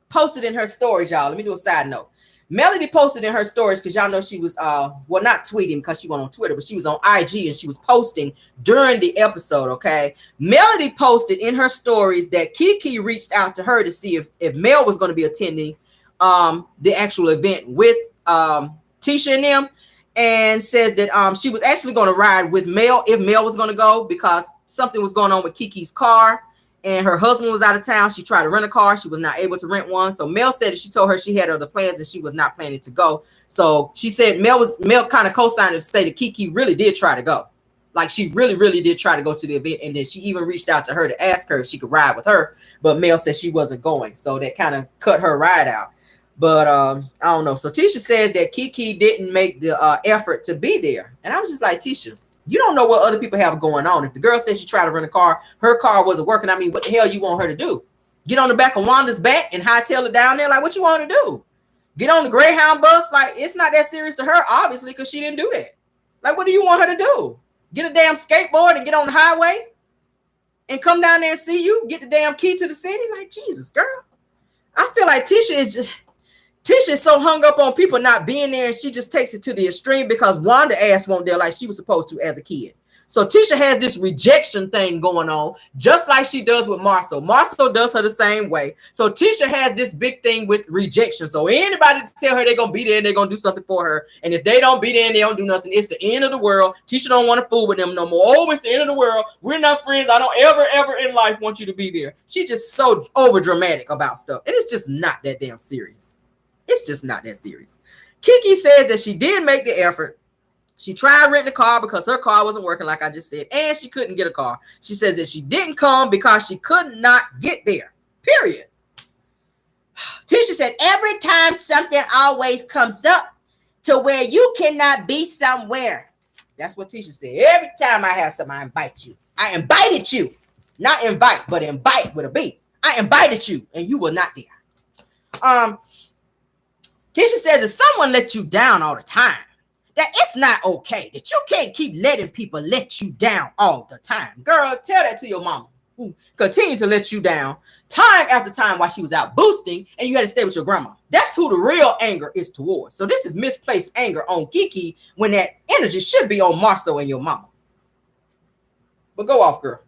posted in her stories, y'all. Let me do a side note. Melody posted in her stories because y'all know she was not tweeting because she went on Twitter, but she was on IG and she was posting during the episode. Okay, Melody posted in her stories that Kiki reached out to her to see if Mel was going to be attending the actual event with Tisha and them, and says that she was actually going to ride with Mel if Mel was going to go because something was going on with Kiki's car. And her husband was out of town. She tried to rent a car. She was not able to rent one. So Mel said that she told her she had other plans and she was not planning to go. So she said Mel kind of co-signed to say that Kiki really did try to go. Like she really, really did try to go to the event. And then she even reached out to her to ask her if she could ride with her. But Mel said she wasn't going. So that kind of cut her ride out. But I don't know. So Tisha says that Kiki didn't make the effort to be there. And I was just like, Tisha, you don't know what other people have going on. If the girl says she tried to rent a car, her car wasn't working. I mean, what the hell you want her to do? Get on the back of Wanda's back and hightail it down there? Like, what you want her to do? Get on the Greyhound bus? Like, it's not that serious to her, obviously, because she didn't do that. Like, what do you want her to do? Get a damn skateboard and get on the highway and come down there and see you? Get the damn key to the city? Like, Jesus, girl. I feel like Tisha is so hung up on people not being there and she just takes it to the extreme because Wanda ass won't there like she was supposed to as a kid. So Tisha has this rejection thing going on just like she does with Marcel. Marcel does her the same way. So Tisha has this big thing with rejection. So anybody tell her they're going to be there and they're going to do something for her. And if they don't be there and they don't do nothing, it's the end of the world. Tisha don't want to fool with them no more. Oh, it's the end of the world. We're not friends. I don't ever in life want you to be there. She's just so over dramatic about stuff. And it's just not that damn serious. It's just not that serious. Kiki says that she did make the effort. She tried renting a car because her car wasn't working, like I just said, and she couldn't get a car. She says that she didn't come because she could not get there, period. Tisha said, every time something always comes up to where you cannot be somewhere. That's what Tisha said. Every time I have something, I invite you. I invited you. Not invite, but invite with a B. I invited you, and you were not there. Tisha says that someone let you down all the time, that it's not okay, that you can't keep letting people let you down all the time. Girl, tell that to your mama who continued to let you down time after time while she was out boosting and you had to stay with your grandma. That's who the real anger is towards. So this is misplaced anger on Kiki when that energy should be on Marcel and your mama. But go off, girl.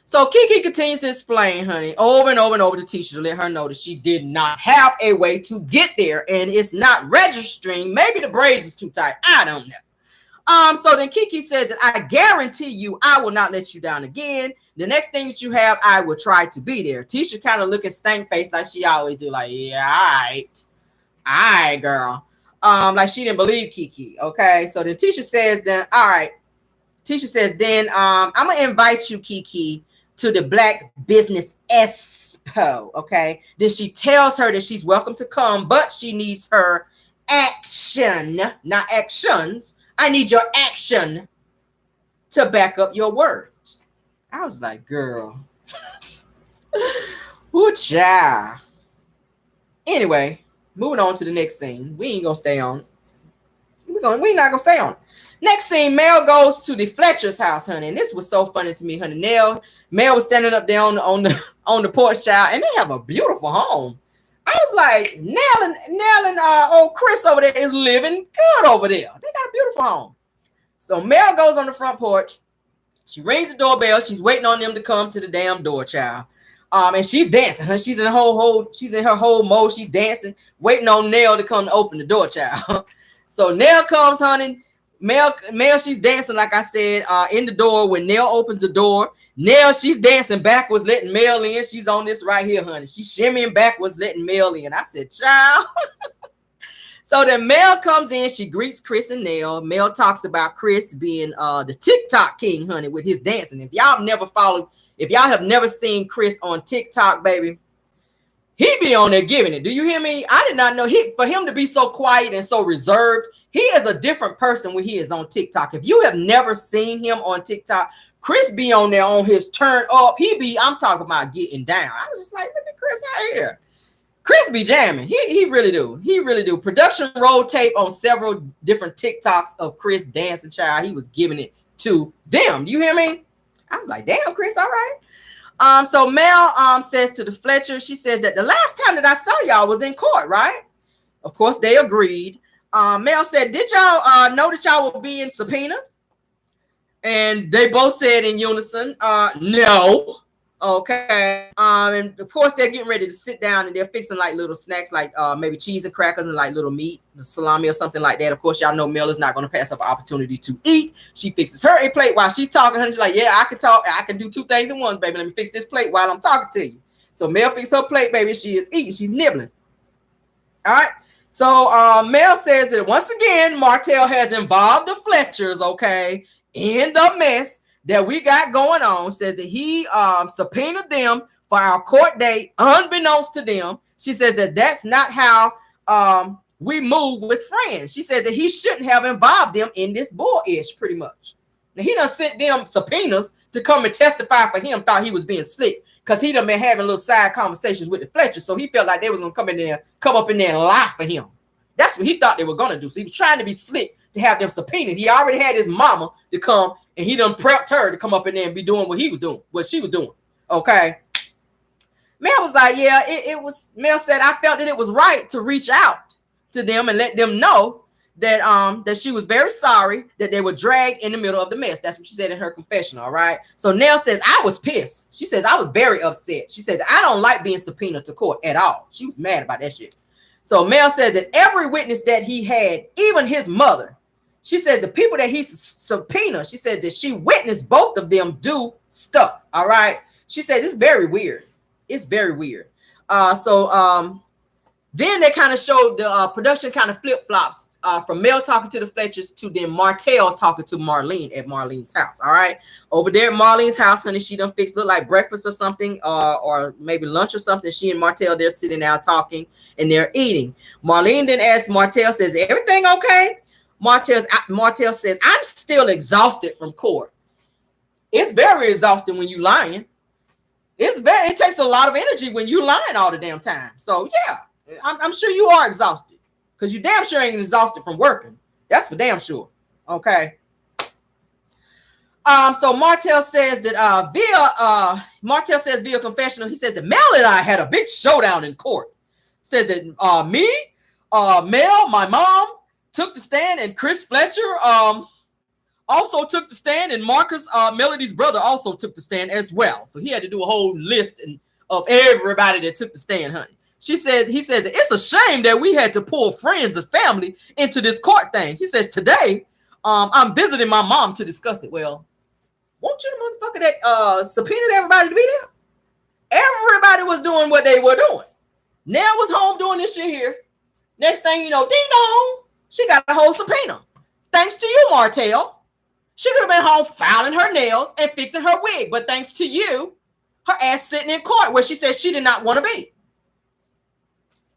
So Kiki continues to explain, honey, over and over and over to Tisha to let her know that she did not have a way to get there, and it's not registering. Maybe the braids was too tight. I don't know. So then Kiki says that I guarantee you I will not let you down again. The next thing that you have, I will try to be there. Tisha kind of looking stank face like she always do, like, yeah, all right, girl. Like she didn't believe Kiki. Okay. So then Tisha says, then, all right. Tisha says, then I'm gonna invite you, Kiki, to the Black Business Expo. Okay. Then she tells her that she's welcome to come, but she needs her action, not actions. I need your action to back up your words. I was like, girl. Ooh, child. Anyway, moving on to the next scene. We ain't gonna stay on. We not gonna stay on. Next scene, Mel goes to the Fletcher's house, honey. And this was so funny to me, honey. Mel was standing up there on the porch, child, and they have a beautiful home. I was like, Nell and old Chris over there is living good over there. They got a beautiful home. So Mel goes on the front porch. She rings the doorbell. She's waiting on them to come to the damn door, child. And she's dancing. Huh? She's in her whole mode. She's dancing, waiting on Nell to come to open the door, child. So Nell comes, honey. Mel, she's dancing, like I said, in the door. When Nell opens the door, Nell, she's dancing backwards, letting Mel in. She's on this right here, honey. She's shimmying backwards, letting Mel in. I said, child. So then Mel comes in. She greets Chris and Nell. Mel talks about Chris being the TikTok king, honey, with his dancing. If y'all have never seen Chris on TikTok, baby, he be on there giving it. Do you hear me? I did not know for him to be so quiet and so reserved. He is a different person when he is on TikTok. If you have never seen him on TikTok, Chris be on there on his turn up. I'm talking about getting down. I was just like, look at Chris out here. Chris be jamming. He really do. He really do. Production roll tape on several different TikToks of Chris dancing, child. He was giving it to them. Do you hear me? I was like, damn, Chris, all right. So Mel says to the Fletcher, she says that the last time that I saw y'all was in court, right? Of course, they agreed. Mel said, did y'all know that y'all were being subpoenaed? And they both said in unison, no. Okay. And of course, they're getting ready to sit down and they're fixing like little snacks, like maybe cheese and crackers and like little meat, salami or something like that. Of course, y'all know Mel is not going to pass up an opportunity to eat. She fixes her a plate while she's talking. She's like, yeah, I can talk. I can do two things at once, baby. Let me fix this plate while I'm talking to you. So Mel fixes her plate, baby. She is eating. She's nibbling. All right. So Mel says that once again, Martell has involved the Fletchers, okay, in the mess that we got going on. Says that he subpoenaed them for our court date, unbeknownst to them. She says that that's not how we move with friends. She said that he shouldn't have involved them in this bullish, pretty much. Now, he done sent them subpoenas to come and testify for him, thought he was being slick, because he done been having little side conversations with the Fletchers, so he felt like they was going to come up in there and lie for him. That's what he thought they were going to do. So he was trying to be slick to have them subpoenaed. He already had his mama to come, and he done prepped her to come up in there and be doing what he was doing, what she was doing. Okay. Mel was like, yeah, it was. Mel said, I felt that it was right to reach out to them and let them know that that she was very sorry that they were dragged in the middle of the mess. That's what she said in her confession. All right. So Nell says, I was pissed. She says, I was very upset. She says, I don't like being subpoenaed to court at all. She was mad about that shit. So Mel says that every witness that he had, even his mother, she said the people that he subpoenaed, she said that she witnessed both of them do stuff. All right. She says it's very weird. It's very weird. Then they kind of showed the production kind of flip-flops from Mel talking to the Fletchers to then Martell talking to Marlene at Marlene's house. All right. Over there at Marlene's house, honey, she done fixed look like breakfast or something, or maybe lunch or something. She and Martell, they're sitting down talking and they're eating. Marlene then asks Martell, says, everything okay? Martell says, I'm still exhausted from court. It's very exhausting when you lying. It takes a lot of energy when you lying all the damn time. So yeah. I'm sure you are exhausted because you damn sure ain't exhausted from working. That's for damn sure. Okay. So Martell says that via confessional, he says that Mel and I had a big showdown in court. Says that Mel, my mom, took the stand, and Chris Fletcher also took the stand, and Marcus, Melody's brother, also took the stand as well. So he had to do a whole list of everybody that took the stand, honey. He says, it's a shame that we had to pull friends and family into this court thing. He says, today, I'm visiting my mom to discuss it. Well, won't you the motherfucker that subpoenaed everybody to be there? Everybody was doing what they were doing. Nell was home doing this shit here. Next thing you know, ding dong, she got a whole subpoena. Thanks to you, Martell. She could have been home filing her nails and fixing her wig, but thanks to you, her ass sitting in court where she said she did not want to be.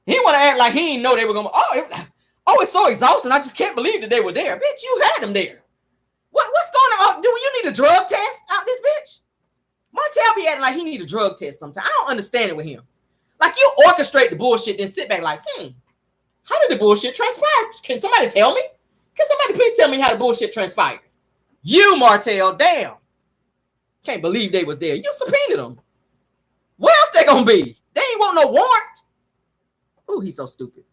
He want to act like he didn't know they were going to, it's so exhausting. I just can't believe that they were there. Bitch, you had them there. What's going on? Do you need a drug test out this bitch? Martell be acting like he need a drug test sometimes. I don't understand it with him. Like, you orchestrate the bullshit, then sit back like, how did the bullshit transpire? Can somebody tell me? Can somebody please tell me how the bullshit transpired? You, Martell, damn. Can't believe they was there. You subpoenaed them. What else they gonna be? They ain't want no warrant. Ooh, he's so stupid.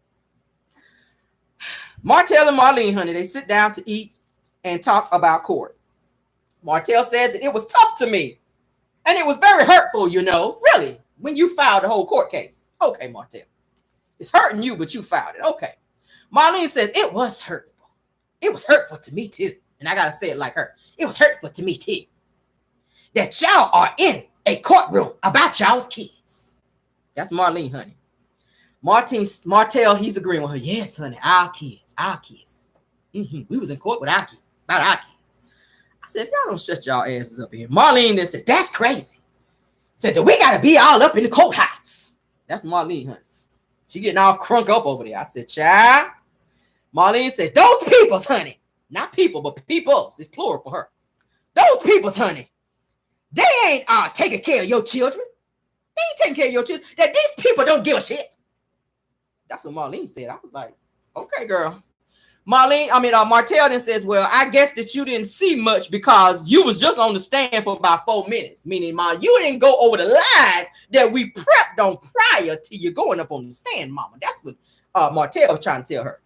Martell and Marlene, honey, they sit down to eat and talk about court. Martell says that it was tough to me. And it was very hurtful, really, when you filed the whole court case. Okay, Martell. It's hurting you, but you filed it. Okay. Marlene says, it was hurtful. It was hurtful to me, too. And I got to say it like her. It was hurtful to me, too. That y'all are in a courtroom about y'all's kids. That's Marlene, honey. Martell, he's agreeing with her. Yes, honey, our kids. We was in court with our kids, about our kids. I said, if y'all don't shut y'all asses up here. Marlene then said, that's crazy. Said that we got to be all up in the courthouse. That's Marlene, honey. She getting all crunk up over there. I said, child. Marlene said, those peoples, honey. Not people, but peoples. It's plural for her. Those peoples, honey. They ain't taking care of your children. They ain't taking care of your children. That these people don't give a shit. That's what Marlene said. I was like, okay, girl. Martell then says, well, I guess that you didn't see much because you was just on the stand for about 4 minutes. Meaning, Ma, you didn't go over the lies that we prepped on prior to you going up on the stand, Mama. That's what Martell was trying to tell her.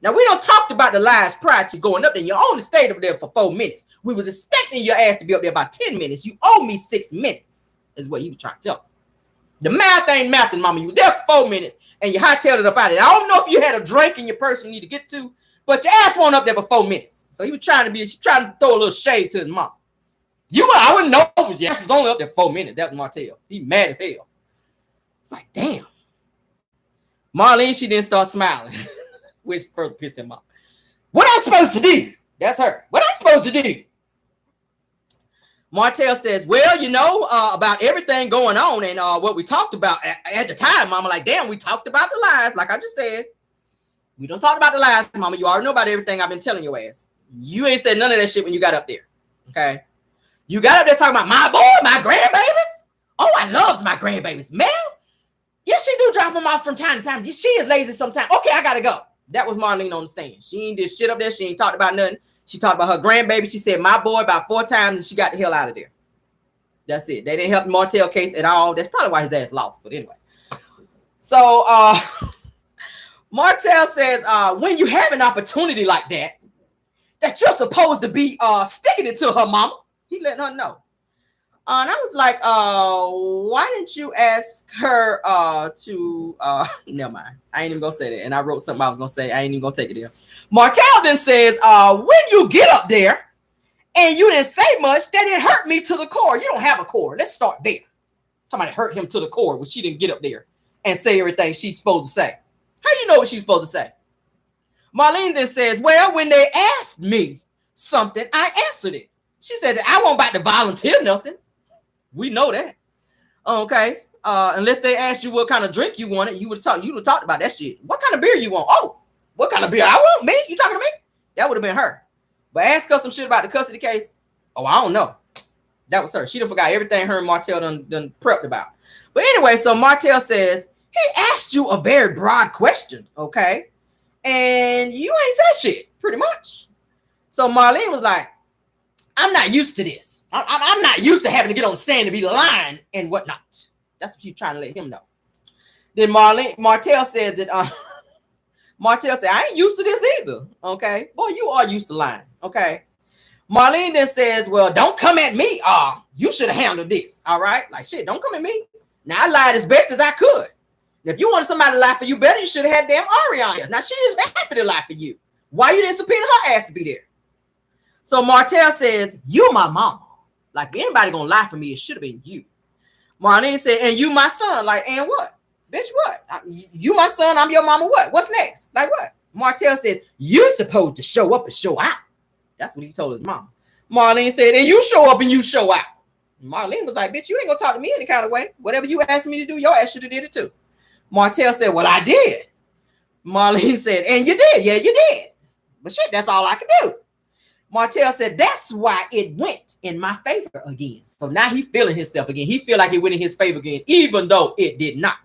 Now, we don't talk about the lies prior to going up there. You only stayed up there for 4 minutes. We was expecting your ass to be up there about 10 minutes. You owe me 6 minutes, is what he was trying to tell her. The math ain't mathing, Mama. You were there for 4 minutes, and you hightailed it up out of there. I don't know if you had a drink in your purse you need to get to, but your ass went up there for 4 minutes. So he was trying to throw a little shade to his mom. I wouldn't know your ass was only up there for 4 minutes. That was Martell. He mad as hell. It's like, damn. Marlene, she didn't start smiling, which further pissed him off. What I'm supposed to do? That's her. What I'm supposed to do? Martell says, well, about everything going on and what we talked about at the time, Mama. Like, damn, we talked about the lies. Like I just said, we don't talk about the lies, Mama. You already know about everything I've been telling your ass. You ain't said none of that shit when you got up there. Okay? You got up there talking about my boy, my grandbabies. Oh, I loves my grandbabies. Mel? Yeah, she do drop them off from time to time. She is lazy sometimes. Okay, I got to go. That was Marlene on the stand. She ain't did shit up there. She ain't talked about nothing. She talked about her grandbaby. She said my boy about 4 times and she got the hell out of there. That's it. They didn't help the Martell case at all. That's probably why his ass lost. But anyway. So Martell says when you have an opportunity like that you're supposed to be sticking it to her mama. He letting her know. And I was like, why didn't you ask her to never mind. I ain't even gonna say that. And I wrote something I was gonna say. I ain't even gonna take it there. Martell then says, when you get up there and you didn't say much, that it hurt me to the core. You don't have a core. Let's start there. Somebody hurt him to the core when she didn't get up there and say everything she's supposed to say. How you know what she's supposed to say? Marlene then says, well, when they asked me something, I answered it. She said that I won't about to volunteer nothing. We know that. Okay. Unless they asked you what kind of drink you wanted, you would have talked about that shit. What kind of beer you want? Oh, what kind of beer I want? Me? You talking to me? That would have been her. But ask her some shit about the custody case. Oh, I don't know. That was her. She done forgot everything her and Martell done prepped about. But anyway, so Martell says, he asked you a very broad question, okay? And you ain't said shit, pretty much. So Marlene was like, I'm not used to this. I'm not used to having to get on the stand to be lying and whatnot. That's what she's trying to let him know. Then Martell says that Martell said, I ain't used to this either. Okay. Boy, you are used to lying. Okay. Marlene then says, well, don't come at me. You should have handled this. All right. Like, shit, don't come at me. Now, I lied as best as I could. And if you wanted somebody to lie for you better, you should have had damn Ari on here. Now, she is happy to lie for you. Why you didn't subpoena her ass to be there? So Martell says, you my mama. Like, if anybody gonna lie for me, it should have been you. Marlene said, and you my son. Like, and what? Bitch, what? You my son, I'm your mama, what? What's next? Like, what? Martell says, you're supposed to show up and show out. That's what he told his mom. Marlene said, and you show up and you show out. Marlene was like, bitch, you ain't gonna talk to me any kind of way. Whatever you asked me to do, your ass should have did it too. Martell said, well, I did. Marlene said, and you did. Yeah, you did. But shit, that's all I could do. Martell said, that's why it went in my favor again. So now he feeling himself again. He feel like it went in his favor again, even though it did not.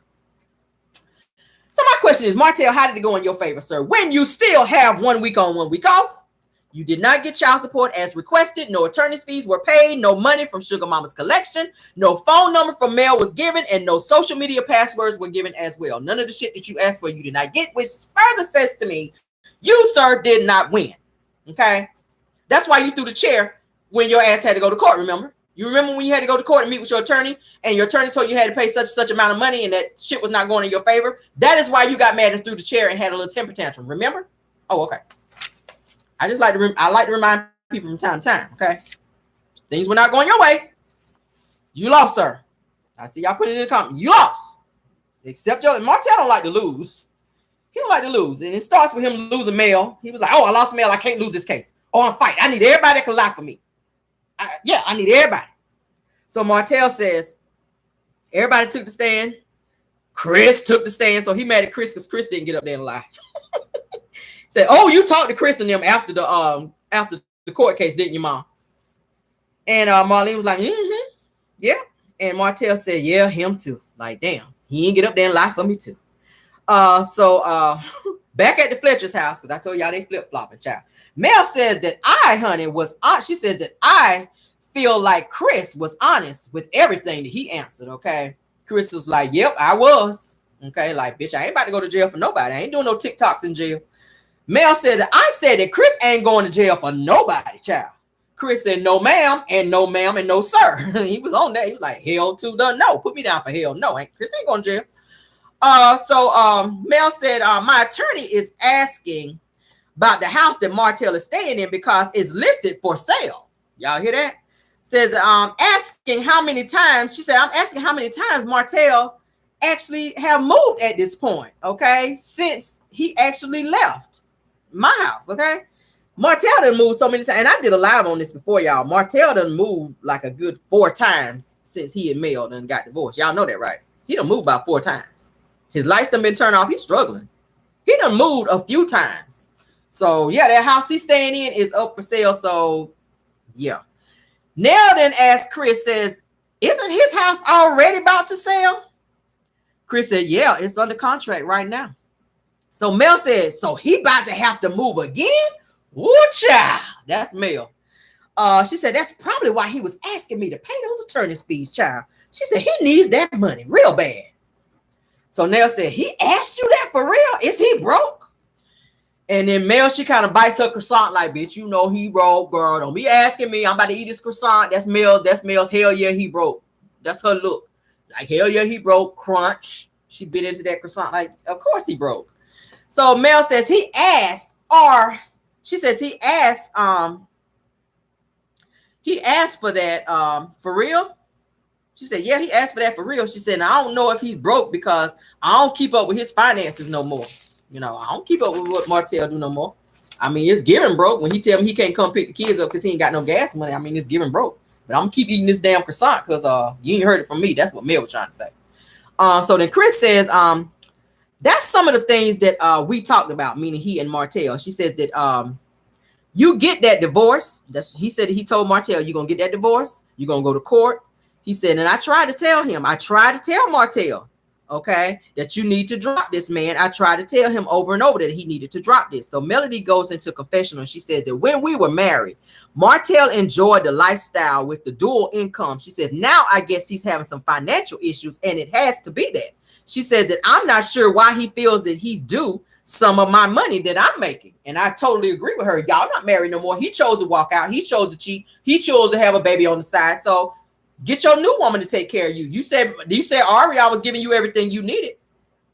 So my question is, Martell, how did it go in your favor, sir? When you still have 1 week on, 1 week off, you did not get child support as requested. No attorney's fees were paid. No money from Sugar Mama's collection. No phone number from Mel was given. And no social media passwords were given as well. None of the shit that you asked for, you did not get, which further says to me, you, sir, did not win. Okay? That's why you threw the chair when your ass had to go to court, remember? You remember when you had to go to court and meet with your attorney and your attorney told you had to pay such and such amount of money and that shit was not going in your favor? That is why you got mad and threw the chair and had a little temper tantrum, remember? Oh, okay. I just like to remind people from time to time, okay? Things were not going your way. You lost, sir. I see y'all put it in the comment. You lost. Except Martell don't like to lose. He don't like to lose. And it starts with him losing Mel. He was like, oh, I lost Mel. I can't lose this case. Oh, I'm fighting. I need everybody that can lie for me. I need everybody. So Martell says, everybody took the stand. Chris took the stand. So he mad at Chris because Chris didn't get up there and lie. Said, oh, you talked to Chris and them after the court case, didn't you, Mom? And Marlene was like, yeah. And Martell said, yeah, him too. Like, damn, he didn't get up there and lie for me too. So back at the Fletcher's house, because I told y'all they flip-flopping, child. Mel says that she says that I feel like Chris was honest with everything that he answered, okay? Chris was like, yep, I was. Okay, like, bitch, I ain't about to go to jail for nobody. I ain't doing no TikToks in jail. Mel said that I said that Chris ain't going to jail for nobody, child. Chris said, no, ma'am, and no, ma'am, and no, sir. He was on that. He was like, hell to the no. Put me down for hell. No, Chris ain't going to jail. So Mel said, my attorney is asking about the house that Martell is staying in because it's listed for sale. Y'all hear that? Says, asking how many times, she said, I'm asking how many times Martell actually have moved at this point, okay, since he actually left my house, okay? Martell done moved so many times, and I did a live on this before, y'all. Martell done moved like a good 4 times since he and Mel done got divorced. Y'all know that, right? He done moved about 4 times. His lights done been turned off. He's struggling. He done moved a few times. So, yeah, that house he's staying in is up for sale. So, yeah. Now then asked Chris, says, isn't his house already about to sell? Chris said, yeah, it's under contract right now. So Mel said, so he about to have to move again? Woo, child. That's Mel. She said, that's probably why he was asking me to pay those attorney's fees, child. She said, he needs that money real bad. So Nell said, he asked you that for real? Is he broke? And then Mel, she kind of bites her croissant like, bitch, you know he broke, girl. Don't be asking me. I'm about to eat this croissant. That's Mel's hell yeah, he broke. That's her look. Like, hell yeah, he broke. Crunch. She bit into that croissant like, of course he broke. So Mel says he asked, or she says he asked for that for real. She said, yeah, he asked for that for real. She said, I don't know if he's broke because I don't keep up with his finances no more. You know, I don't keep up with what Martell do no more. I mean, it's giving broke when he tell me he can't come pick the kids up because he ain't got no gas money. I mean, it's giving broke. But I'm gonna keep eating this damn croissant because you ain't heard it from me. That's what Mel was trying to say. So then Chris says, that's some of the things that we talked about, meaning he and Martell. She says that you get that divorce. He said he told Martell, you're gonna get that divorce, you're gonna go to court. He said, and I tried to tell Martell, okay, that you need to drop this, man. I tried to tell him over and over that he needed to drop this. So Melody goes into confessional and she says that when we were married, Martell enjoyed the lifestyle with the dual income. She says, now I guess he's having some financial issues and it has to be that. She says that I'm not sure why he feels that he's due some of my money that I'm making. And I totally agree with her. Y'all not married no more. He chose to walk out. He chose to cheat. He chose to have a baby on the side. So get your new woman to take care of you. You said Ari, I was giving you everything you needed.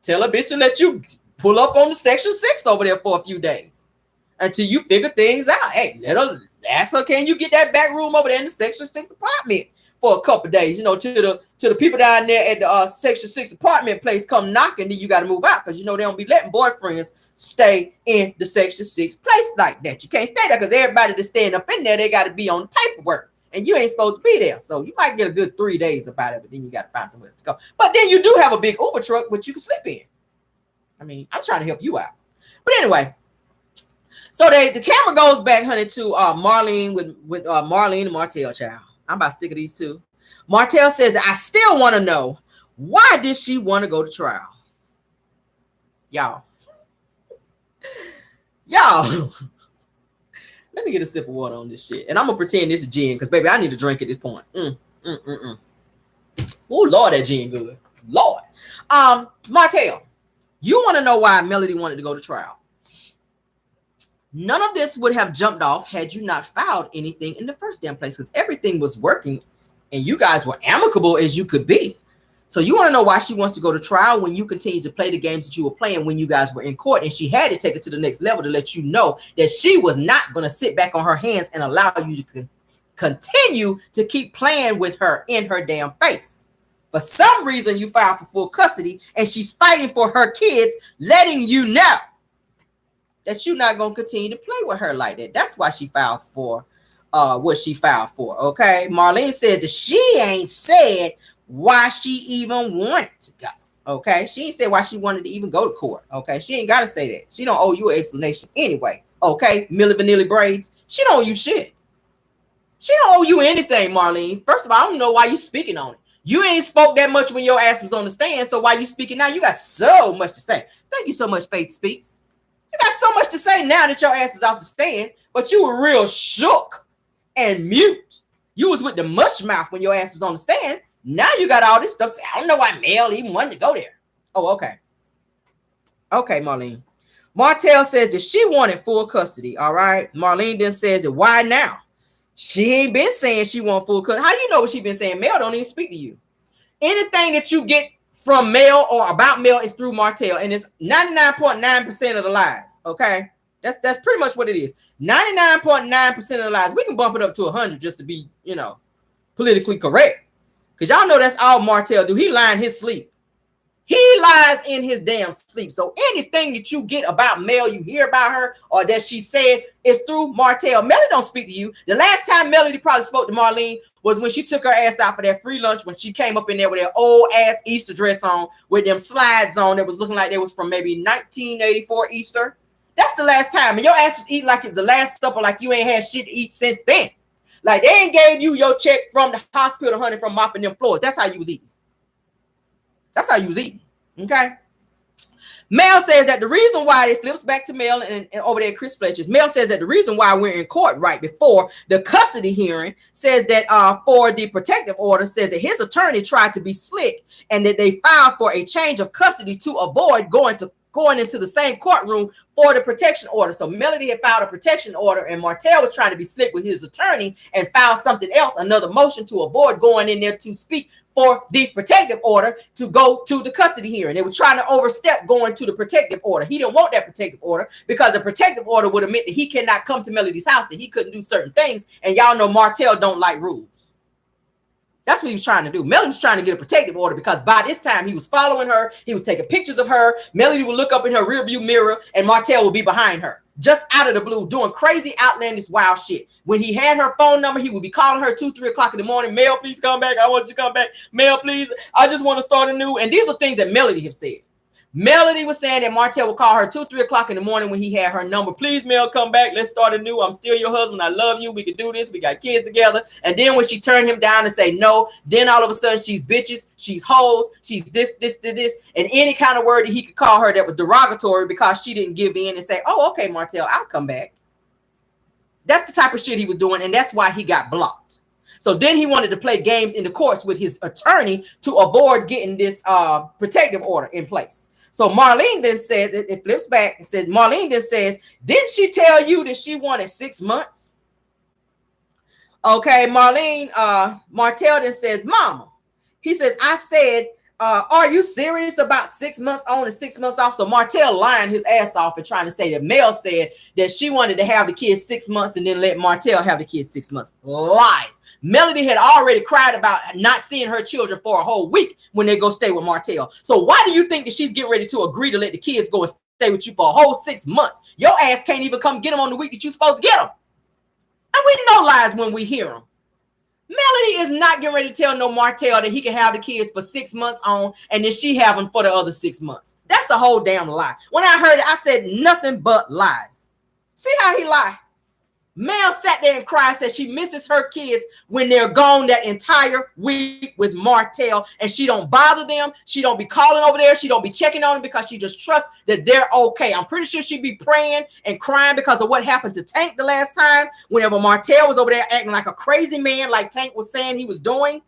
Tell a bitch to let you pull up on the Section 6 over there for a few days until you figure things out. Hey, let her ask her, can you get that back room over there in the Section 6 apartment for a couple of days? You know, to the people down there at the Section 6 apartment place come knocking, then you got to move out because, you know, they don't be letting boyfriends stay in the Section 6 place like that. You can't stay there because everybody that's staying up in there, they got to be on the paperwork. And you ain't supposed to be there. So you might get a good 3 days about it, but then you got to find somewhere to go. But then you do have a big Uber truck, which you can sleep in. I mean, I'm trying to help you out. But anyway, so the camera goes back, honey, to Marlene with Marlene and Martell, child. I'm about sick of these two. Martell says, I still want to know, why did she want to go to trial? Y'all. Let me get a sip of water on this shit. And I'm going to pretend this is gin because, baby, I need a drink at this point. Oh, Lord, that gin good. Lord. Martell, you want to know why Melody wanted to go to trial. None of this would have jumped off had you not filed anything in the first damn place because everything was working and you guys were amicable as you could be. So you want to know why she wants to go to trial when you continue to play the games that you were playing when you guys were in court, and she had to take it to the next level to let you know that she was not going to sit back on her hands and allow you to continue to keep playing with her in her damn face. For some reason, you filed for full custody, and she's fighting for her kids, letting you know that you're not going to continue to play with her like that. That's why she filed for what she filed for, okay? Marlene says that she ain't said why she even wanted to go, okay? She ain't said why she wanted to even go to court, okay? She ain't got to say that. She don't owe you an explanation anyway, okay? Milli Vanilli braids, she don't owe you shit. She don't owe you anything, Marlene. First of all, I don't know why you speaking on it. You ain't spoke that much when your ass was on the stand, so why you speaking now? You got so much to say. Thank you so much, Faith Speaks. You got so much to say now that your ass is off the stand, but you were real shook and mute. You was with the mush mouth when your ass was on the stand. Now you got all this stuff. I don't know why Mel even wanted to go there. Oh, okay. Okay, Marlene. Martell says that she wanted full custody, all right? Marlene then says that why now? She ain't been saying she want full custody. How do you know what she been saying? Mel don't even speak to you. Anything that you get from Mel or about Mel is through Martell, and it's 99.9% of the lies, okay? That's pretty much what it is. 99.9% of the lies. We can bump it up to 100 just to be, you know, politically correct. Because y'all know that's all Martell do. He lie in his sleep. He lies in his damn sleep. So anything that you get about Mel, you hear about her or that she said is through Martell. Melody don't speak to you. The last time Melody probably spoke to Marlene was when she took her ass out for that free lunch when she came up in there with that old ass Easter dress on with them slides on that was looking like they was from maybe 1984 Easter. That's the last time. And your ass was eating like it's the last supper, like you ain't had shit to eat since then. Like they ain't gave you your check from the hospital, honey, from mopping them floors. That's how you was eating. That's how you was eating. Okay. Mel says that the reason why it flips back to Mel and over there, Chris Fletcher's. Mel says that the reason why we're in court right before the custody hearing says that for the protective order says that his attorney tried to be slick and that they filed for a change of custody to avoid going into the same courtroom for the protection order. So Melody had filed a protection order and Martell was trying to be slick with his attorney and filed something else, another motion to avoid going in there to speak for the protective order to go to the custody hearing. They were trying to overstep going to the protective order. He didn't want that protective order because the protective order would have meant that he cannot come to Melody's house, that he couldn't do certain things. And y'all know Martell don't like rules. That's what he was trying to do. Melody was trying to get a protective order because by this time he was following her. He was taking pictures of her. Melody would look up in her rearview mirror and Martell would be behind her. Just out of the blue, doing crazy, outlandish, wild shit. When he had her phone number, he would be calling her 2, 3 o'clock in the morning. Mel, please come back. I want you to come back. Mel, please. I just want to start anew. And these are things that Melody have said. Melody was saying that Martell would call her 2, 3 o'clock in the morning when he had her number. Please, Mel, come back. Let's start anew. I'm still your husband. I love you. We can do this. We got kids together. And then when she turned him down and say no, then all of a sudden she's bitches, she's hoes, she's this, and any kind of word that he could call her that was derogatory because she didn't give in and say, oh, okay, Martell, I'll come back. That's the type of shit he was doing, and that's why he got blocked. So then he wanted to play games in the courts with his attorney to avoid getting this protective order in place. So Marlene then says, it flips back and says, Marlene then says, didn't she tell you that she wanted 6 months? Okay, Martell then says, Mama, he says, I said, are you serious about 6 months on and 6 months off? So Martell lying his ass off and trying to say that Mel said that she wanted to have the kids 6 months and then let Martell have the kids 6 months. Lies. Melody had already cried about not seeing her children for a whole week when they go stay with Martell. So why do you think that she's getting ready to agree to let the kids go and stay with you for a whole 6 months? Your ass can't even come get them on the week that you're supposed to get them. And we know lies when we hear them. Melody is not getting ready to tell no Martell that he can have the kids for 6 months on and then she have them for the other 6 months. That's a whole damn lie. When I heard it, I said nothing but lies. See how he lied? Mel sat there and cried, said she misses her kids when they're gone that entire week with Martell, and she don't bother them. She don't be calling over there. She don't be checking on them because she just trusts that they're okay. I'm pretty sure she'd be praying and crying because of what happened to Tank the last time, whenever Martell was over there acting like a crazy man, like Tank was saying he was doing.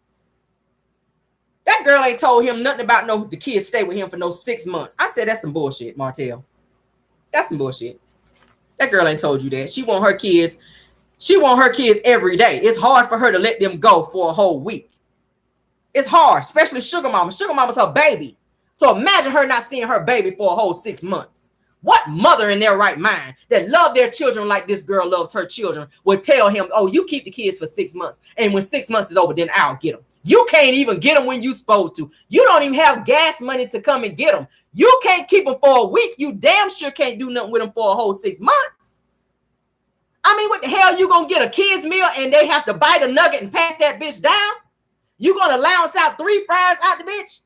That girl ain't told him nothing about the kids stay with him for no 6 months. I said, that's some bullshit, Martell. That's some bullshit. That girl ain't told you that. She want her kids. She want her kids every day. It's hard for her to let them go for a whole week. It's hard, especially Sugar Mama. Sugar Mama's her baby. So imagine her not seeing her baby for a whole 6 months. What mother in their right mind that love their children like this girl loves her children would tell him, oh, you keep the kids for 6 months. And when 6 months is over, then I'll get them. You can't even get them when you're supposed to. You don't even have gas money to come and get them. You can't keep them for a week. You damn sure can't do nothing with them for a whole 6 months. I mean, what the hell? You gonna get a kid's meal and they have to bite a nugget and pass that bitch down? You gonna allowance out 3 fries out the bitch?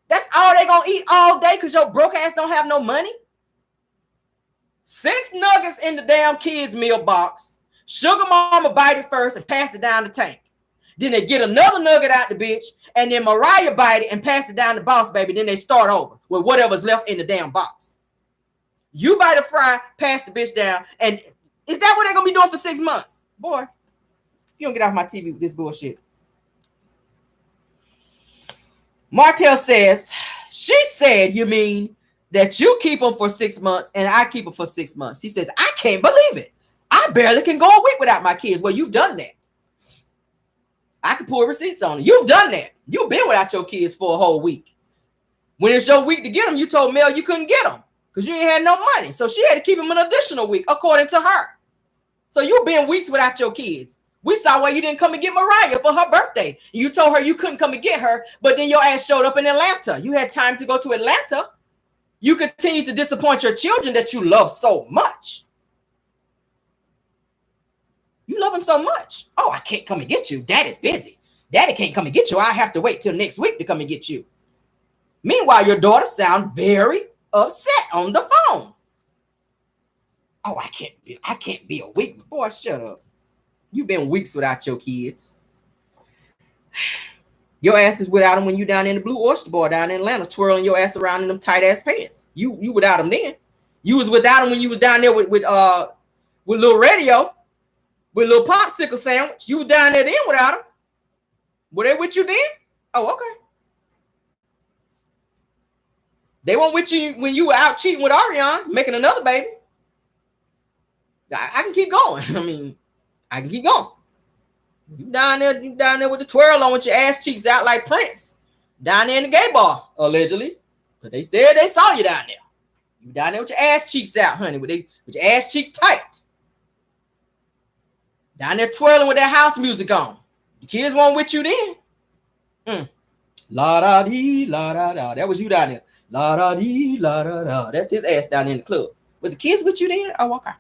That's all they gonna eat all day because your broke ass don't have no money? 6 nuggets in the damn kid's meal box. Sugar Mama bite it first and pass it down the Tank. Then they get another nugget out the bitch, and then Mariah bite it and pass it down to Boss Baby. Then they start over with whatever's left in the damn box. You bite a fry, pass the bitch down, and is that what they're gonna be doing for 6 months? Boy, you don't get off my TV with this bullshit. Martell says, she said, you mean that you keep them for 6 months and I keep them for 6 months. He says, I can't believe it. I barely can go a week without my kids. Well, you've done that. I can pull receipts on it. You've done that. You've been without your kids for a whole week. When it's your week to get them, you told Mel you couldn't get them because you ain't had no money. So she had to keep them an additional week, according to her. So you've been weeks without your kids. We saw why you didn't come and get Mariah for her birthday. You told her you couldn't come and get her, but then your ass showed up in Atlanta. You had time to go to Atlanta. You continue to disappoint your children that you love so much. You love him so much. Oh, I can't come and get you. Daddy's busy. Daddy can't come and get you. I have to wait till next week to come and get you. Meanwhile, your daughter sounds very upset on the phone. Oh, I can't be a week. Boy, shut up. You've been weeks without your kids. Your ass is without them when you down in the Blue Oyster Bar down in Atlanta, twirling your ass around in them tight ass pants. You without them then. You was without them when you was down there with Little Radio. With a little popsicle sandwich. You was down there then without them. Were they with you then? Oh, okay. They weren't with you when you were out cheating with Ariane, making another baby. I can keep going. I mean, I can keep going. You down there with the twirl on with your ass cheeks out like Prince. Down there in the gay bar, allegedly. But they said they saw you down there. You down there with your ass cheeks out, honey, with your ass cheeks tight. Down there twirling with that house music on. The kids weren't with you then. La da dee, la da da. That was you down there. La da dee, la da da. That's his ass down there in the club. Was the kids with you then? Oh, okay.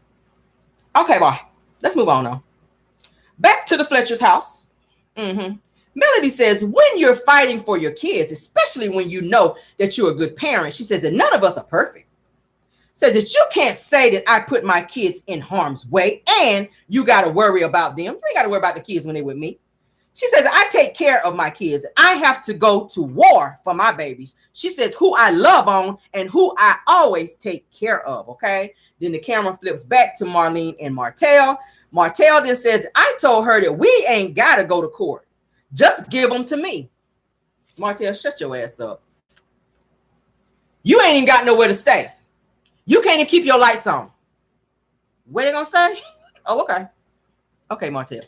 Okay, boy. Let's move on now. Back to the Fletcher's house. Melody says, when you're fighting for your kids, especially when you know that you're a good parent, she says that none of us are perfect. Says that you can't say that I put my kids in harm's way and you got to worry about them. You ain't got to worry about the kids when they're with me. She says, I take care of my kids. I have to go to war for my babies. She says, who I love on and who I always take care of. Okay. Then the camera flips back to Marlene and Martell. Martell then says, I told her that we ain't got to go to court. Just give them to me. Martell, shut your ass up. You ain't even got nowhere to stay. You can't even keep your lights on. Where they gonna stay? Oh, okay. Okay, Martell.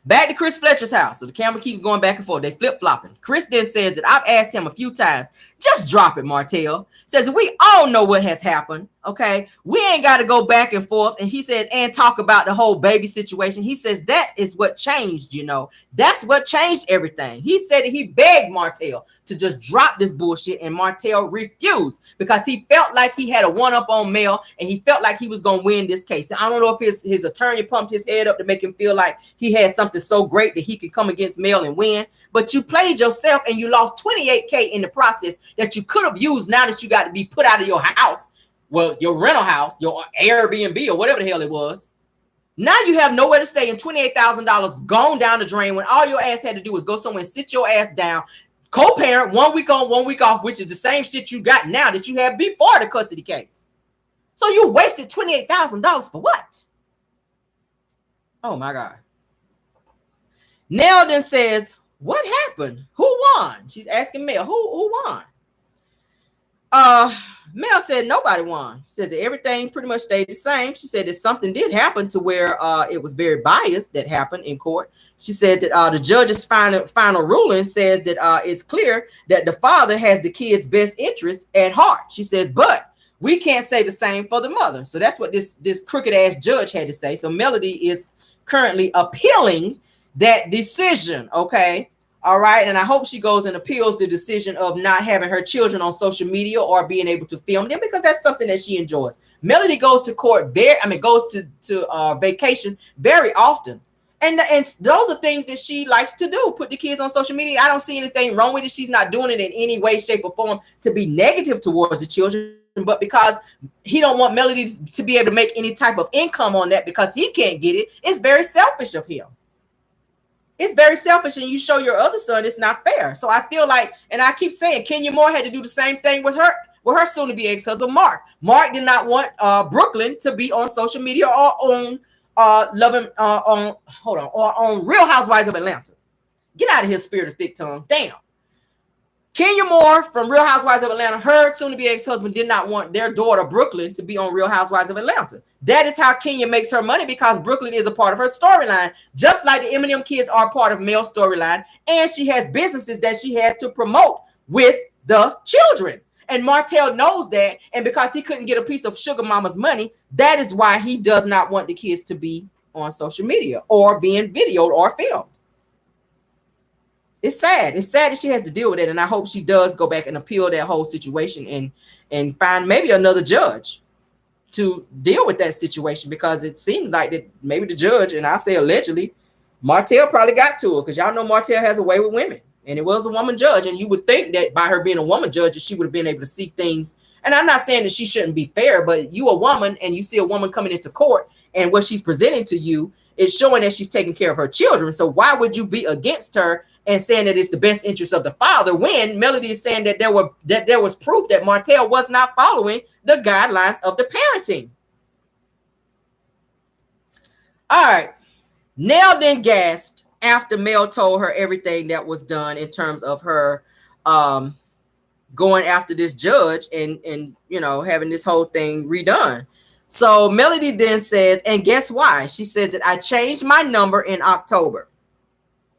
Back to Chris Fletcher's house. So the camera keeps going back and forth. They flip-flopping. Chris then says that I've asked him a few times, just drop it, Martell. Says we all know what has happened, okay? We ain't got to go back and forth. And he says, and talk about the whole baby situation. He says that is what changed, you know. That's what changed everything. He said that he begged Martell to just drop this bullshit, and Martell refused because he felt like he had a one-up on Mel, and he felt like he was going to win this case. And I don't know if his attorney pumped his head up to make him feel like he had something so great that he could come against Mel and win, but you played yourself and you lost $28K in the process that you could have used now that you got to be put out of your house, well, your rental house, your Airbnb or whatever the hell it was. Now you have nowhere to stay and $28,000 gone down the drain when all your ass had to do was go somewhere and sit your ass down, co-parent 1 week on, 1 week off, which is the same shit you got now that you had before the custody case. So you wasted $28,000 for what? Oh my God. Nell then says, what happened? Who won? She's asking Mel, who won? Mel said nobody won. She said that everything pretty much stayed the same. She said that something did happen to where it was very biased that happened in court. She said that the judge's final ruling says that it's clear that the father has the kid's best interest at heart. She says, but we can't say the same for the mother. So that's what this crooked ass judge had to say. So Melody is currently appealing that decision, okay? All right, and I hope she goes and appeals the decision of not having her children on social media or being able to film them, because that's something that she enjoys. Melody goes to court goes to vacation very often, and those are things that she likes to do. Put the kids on social media. I don't see anything wrong with it. She's not doing it in any way, shape, or form to be negative towards the children, but because he don't want Melody to be able to make any type of income on that because he can't get it. It's very selfish of him. It's very selfish, and you show your other son it's not fair. So I feel like, and I keep saying, Kenya Moore had to do the same thing with her soon-to-be ex-husband, Mark. Mark did not want Brooklyn to be on social media or on on Real Housewives of Atlanta. Get out of here, Spirit of Thick Tongue. Damn. Kenya Moore from Real Housewives of Atlanta, her soon-to-be ex-husband did not want their daughter, Brooklyn, to be on Real Housewives of Atlanta. That is how Kenya makes her money, because Brooklyn is a part of her storyline, just like the Eminem kids are part of Mel's storyline, and she has businesses that she has to promote with the children. And Martell knows that, and because he couldn't get a piece of Sugar Mama's money, that is why he does not want the kids to be on social media or being videoed or filmed. It's sad. It's sad that she has to deal with it, and I hope she does go back and appeal that whole situation and find maybe another judge to deal with that situation, because it seems like that maybe the judge, and I say allegedly, Martell probably got to her, because y'all know Martell has a way with women, and it was a woman judge, and you would think that by her being a woman judge, she would have been able to see things. And I'm not saying that she shouldn't be fair, but you a woman and you see a woman coming into court, and what she's presenting to you is showing that she's taking care of her children. So why would you be against her and saying that it's the best interest of the father, when Melody is saying that there was proof that Martell was not following the guidelines of the parenting? All right. Nell then gasped after Mel told her everything that was done in terms of her going after this judge and you know, having this whole thing redone. So Melody then says, and guess why? She says that I changed my number in October.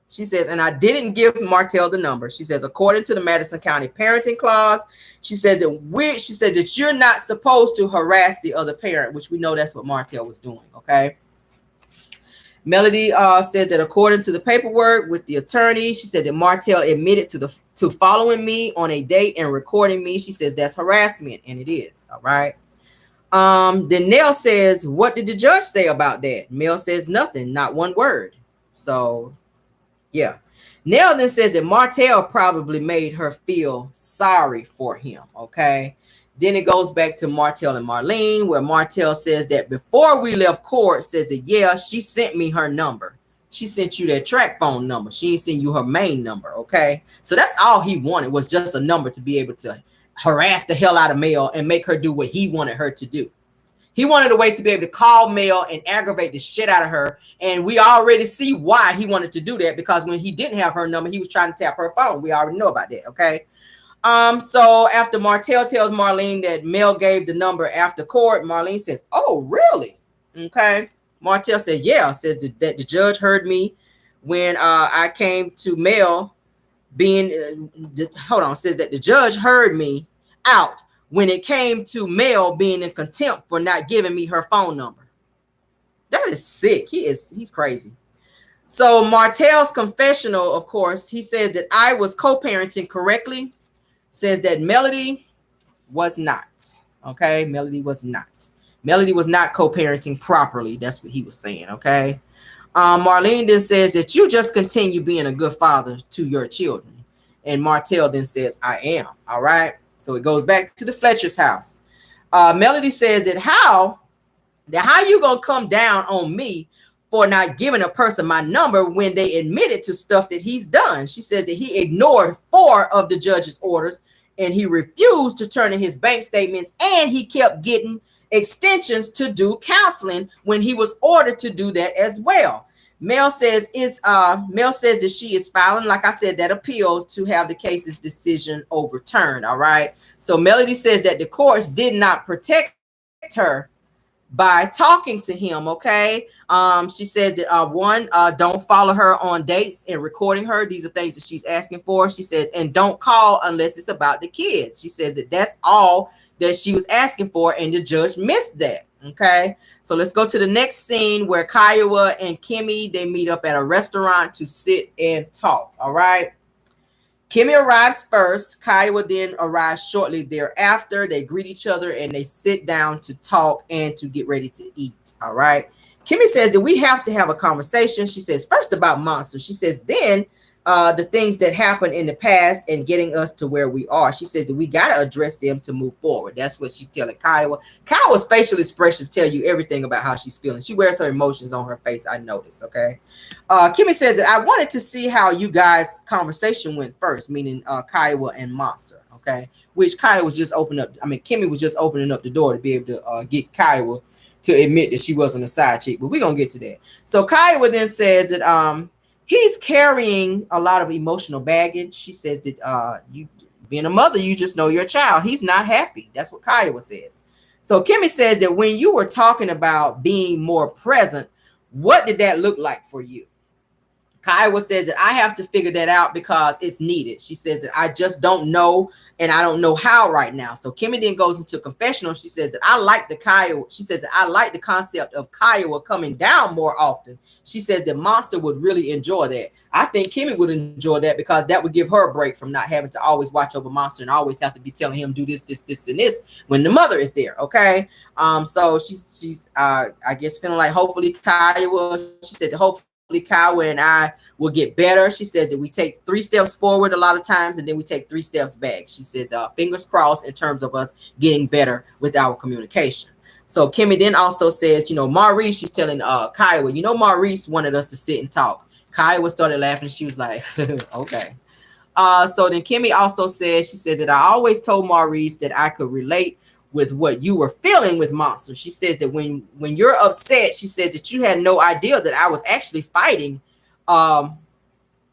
She says, and I didn't give Martell the number. She says, according to the Madison County parenting clause, she says that you're not supposed to harass the other parent, which we know that's what Martell was doing. Okay. Melody says that according to the paperwork with the attorney, she said that Martell admitted to following me on a date and recording me. She says that's harassment, and it is. All right. Then Nell says, what did the judge say about that? Mel says nothing, not one word. So yeah. Nell then says that Martell probably made her feel sorry for him. Okay. Then it goes back to Martell and Marlene, where Martell says that before we left court, says that, yeah, she sent me her number. She sent you that track phone number. She ain't sent you her main number. Okay. So that's all he wanted, was just a number to be able to harass the hell out of Mel and make her do what he wanted her to do. He wanted a way to be able to call Mel and aggravate the shit out of her. And we already see why he wanted to do that, because when he didn't have her number, he was trying to tap her phone. We already know about that. Okay. So after Martell tells Marlene that Mel gave the number after court, Marlene says, "Oh, really?" Okay. Martell says, "Yeah." Says that the judge heard me when I came to Mel being. Hold on. Says that the judge heard me out when it came to Mel being in contempt for not giving me her phone number. That is sick. He's crazy. So Martell's confessional, of course, he says that I was co-parenting correctly. Says that Melody was not. Okay, Melody was not. Melody was not co-parenting properly. That's what he was saying. Okay. Marlene then says that you just continue being a good father to your children. And Martell then says, I am. All right. So it goes back to the Fletcher's house. Melody says that how you gonna come down on me for not giving a person my number when they admitted to stuff that he's done. She says that he ignored 4 of the judge's orders and he refused to turn in his bank statements, and he kept getting extensions to do counseling when he was ordered to do that as well. Mel says that she is filing, like I said, that appeal to have the case's decision overturned. All right. So Melody says that the courts did not protect her by talking to him. Okay. She says that don't follow her on dates and recording her. These are things that she's asking for. She says, and don't call unless it's about the kids. She says that that's all that she was asking for, and the judge missed that. Okay, so let's go to the next scene where Kiowa and Kimmy, they meet up at a restaurant to sit and talk. All right. Kimmy arrives first. Kiowa then arrives shortly thereafter. They greet each other and they sit down to talk and to get ready to eat. All right. Kimmy says that we have to have a conversation. She says first about Monster. She says then the things that happened in the past and getting us to where we are. She says that we got to address them to move forward. That's what she's telling Kiowa. Kiowa's facial expressions tell you everything about how she's feeling. She wears her emotions on her face. I noticed. Okay. Kimmy says that I wanted to see how you guys' conversation went first, meaning Kiowa and Monster. Okay. Which Kiowa was just opening up. I mean, Kimmy was just opening up the door to be able to get Kiowa to admit that she wasn't a side chick, but we're going to get to that. So Kiowa then says that he's carrying a lot of emotional baggage. She says that you being a mother, you just know your child. He's not happy. That's what Kiowa says. So Kimmy says that when you were talking about being more present, what did that look like for you? Kiowa says that I have to figure that out because it's needed. She says that I just don't know, and I don't know how right now. So Kimmy then goes into confessional. She says that I like the Kiowa. She says that I like the concept of Kiowa coming down more often. She says that Monster would really enjoy that. I think Kimmy would enjoy that because that would give her a break from not having to always watch over Monster and always have to be telling him do this, and this when the mother is there. Okay. So she's I guess feeling like hopefully Kiowa. She said that hopefully Kiowa and I will get better. She says that we take 3 steps forward a lot of times and then we take 3 steps back. She says fingers crossed in terms of us getting better with our communication. So Kimmy then also says, Maurice, she's telling Kiowa, Maurice wanted us to sit and talk. Kiowa started laughing. She was like, okay. So then Kimmy also says, she says that I always told Maurice that I could relate with what you were feeling with Monster. She says that when you're upset, she says that you had no idea that I was actually fighting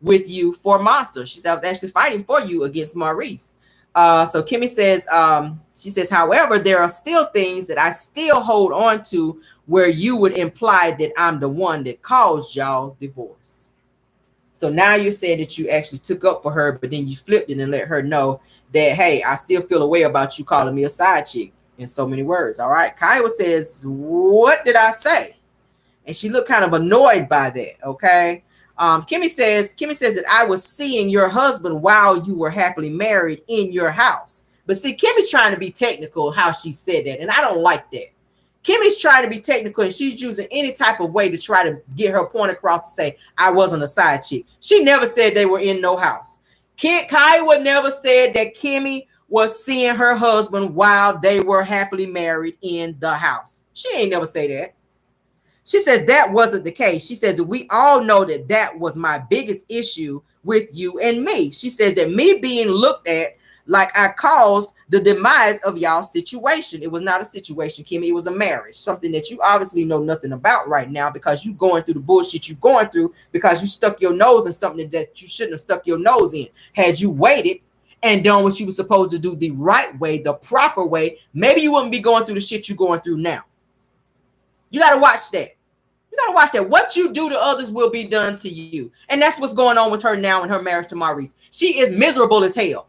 with you for Monster. She said I was actually fighting for you against Maurice. So Kimmy says, she says, however, there are still things that I still hold on to where you would imply that I'm the one that caused y'all's divorce. So now you're saying that you actually took up for her, but then you flipped it and let her know that, hey, I still feel a way about you calling me a side chick in so many words. All right. Kiowa says, what did I say? And she looked kind of annoyed by that. Okay. Kimmy says that I was seeing your husband while you were happily married in your house. But see, Kimmy's trying to be technical how she said that. And I don't like that. Kimmy's trying to be technical and she's using any type of way to try to get her point across to say, I wasn't a side chick. She never said they were in no house. Kiowa never said that Kimmy was seeing her husband while they were happily married in the house. She ain't never say that. She says that wasn't the case. She says that we all know that that was my biggest issue with you and me. She says that me being looked at like I caused the demise of y'all's situation. It was not a situation, Kimmy. It was a marriage, something that you obviously know nothing about right now because you going through the bullshit you're going through because you stuck your nose in something that you shouldn't have stuck your nose in. Had you waited and done what you were supposed to do the right way, the proper way, maybe you wouldn't be going through the shit you're going through now. You got to watch that. You got to watch that. What you do to others will be done to you. And that's what's going on with her now in her marriage to Maurice. She is miserable as hell.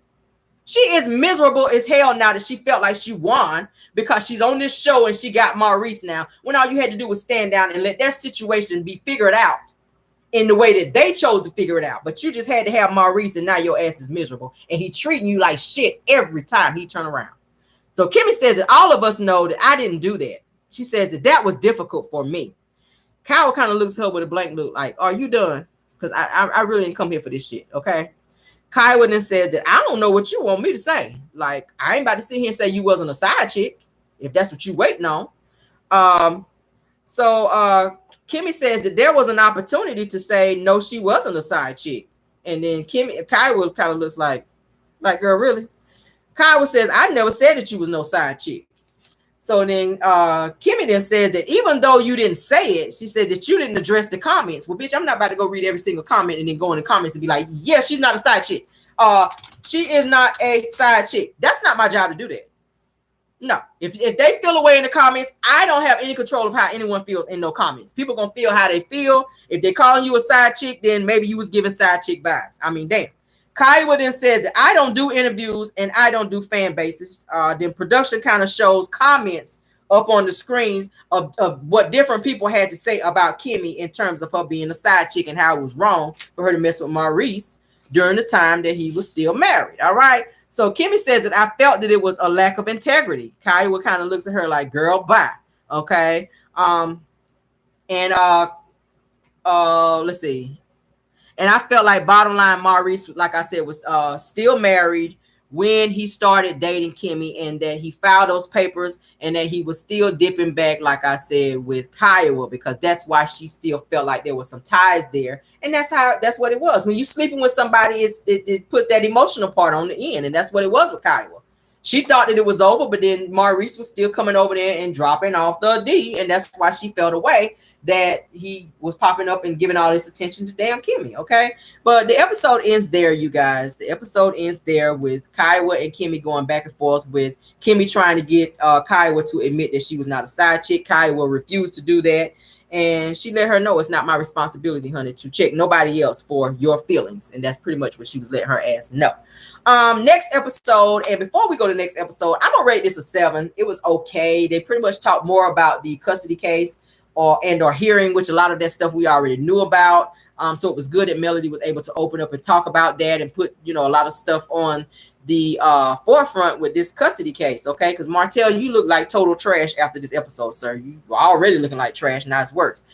She is miserable as hell now that she felt like she won because she's on this show and she got Maurice now, when all you had to do was stand down and let their situation be figured out in the way that they chose to figure it out. But you just had to have Maurice, and now your ass is miserable. And he treating you like shit every time he turn around. So Kimmy says that all of us know that I didn't do that. She says that was difficult for me. Kyle kind of looks at her with a blank look like, are you done? Because I really didn't come here for this shit, okay? Kyle then says that I don't know what you want me to say. Like, I ain't about to sit here and say you wasn't a side chick, if that's what you waiting on. So Kimmy says that there was an opportunity to say, no, she wasn't a side chick. And then Kyle kind of looks like, girl, really? Kyle says, I never said that you was no side chick. So then Kimmy then says that even though you didn't say it, she said that you didn't address the comments. Well, bitch, I'm not about to go read every single comment and then go in the comments and be like, yeah, she's not a side chick. She is not a side chick. That's not my job to do that. No. If they feel away in the comments, I don't have any control of how anyone feels in no comments. People gonna feel how they feel. If they're calling you a side chick, then maybe you was giving side chick vibes. I mean, damn. Kyle then says that I don't do interviews and I don't do fan bases. Then production kind of shows comments up on the screens of what different people had to say about Kimmy in terms of her being a side chick and how it was wrong for her to mess with Maurice during the time that he was still married. All right. So Kimmy says that I felt that it was a lack of integrity. Kyle kind of looks at her like, girl, bye. Okay. Let's see. And I felt like bottom line, Maurice, like I said, was still married when he started dating Kimmy, and that he filed those papers and that he was still dipping back, like I said, with Kiowa, because that's why she still felt like there was some ties there. And that's what it was. When you're sleeping with somebody, it puts that emotional part on the end. And that's what it was with Kiowa. She thought that it was over, but then Maurice was still coming over there and dropping off the D. And that's why she felt away that he was popping up and giving all this attention to damn Kimmy, okay? But the episode ends there, you guys. The episode ends there with Kiowa and Kimmy going back and forth, with Kimmy trying to get Kiowa to admit that she was not a side chick. Kiowa refused to do that. And she let her know it's not my responsibility, honey, to check nobody else for your feelings. And that's pretty much what she was letting her ass know. Next episode, and before we go to the next episode, I'm gonna rate this a 7. It was okay. They pretty much talked more about the custody case or hearing, which a lot of that stuff we already knew about. So it was good that Melody was able to open up and talk about that and put, a lot of stuff on the forefront with this custody case, okay? Because Martell, you look like total trash after this episode, sir. You were already looking like trash, now it's worse.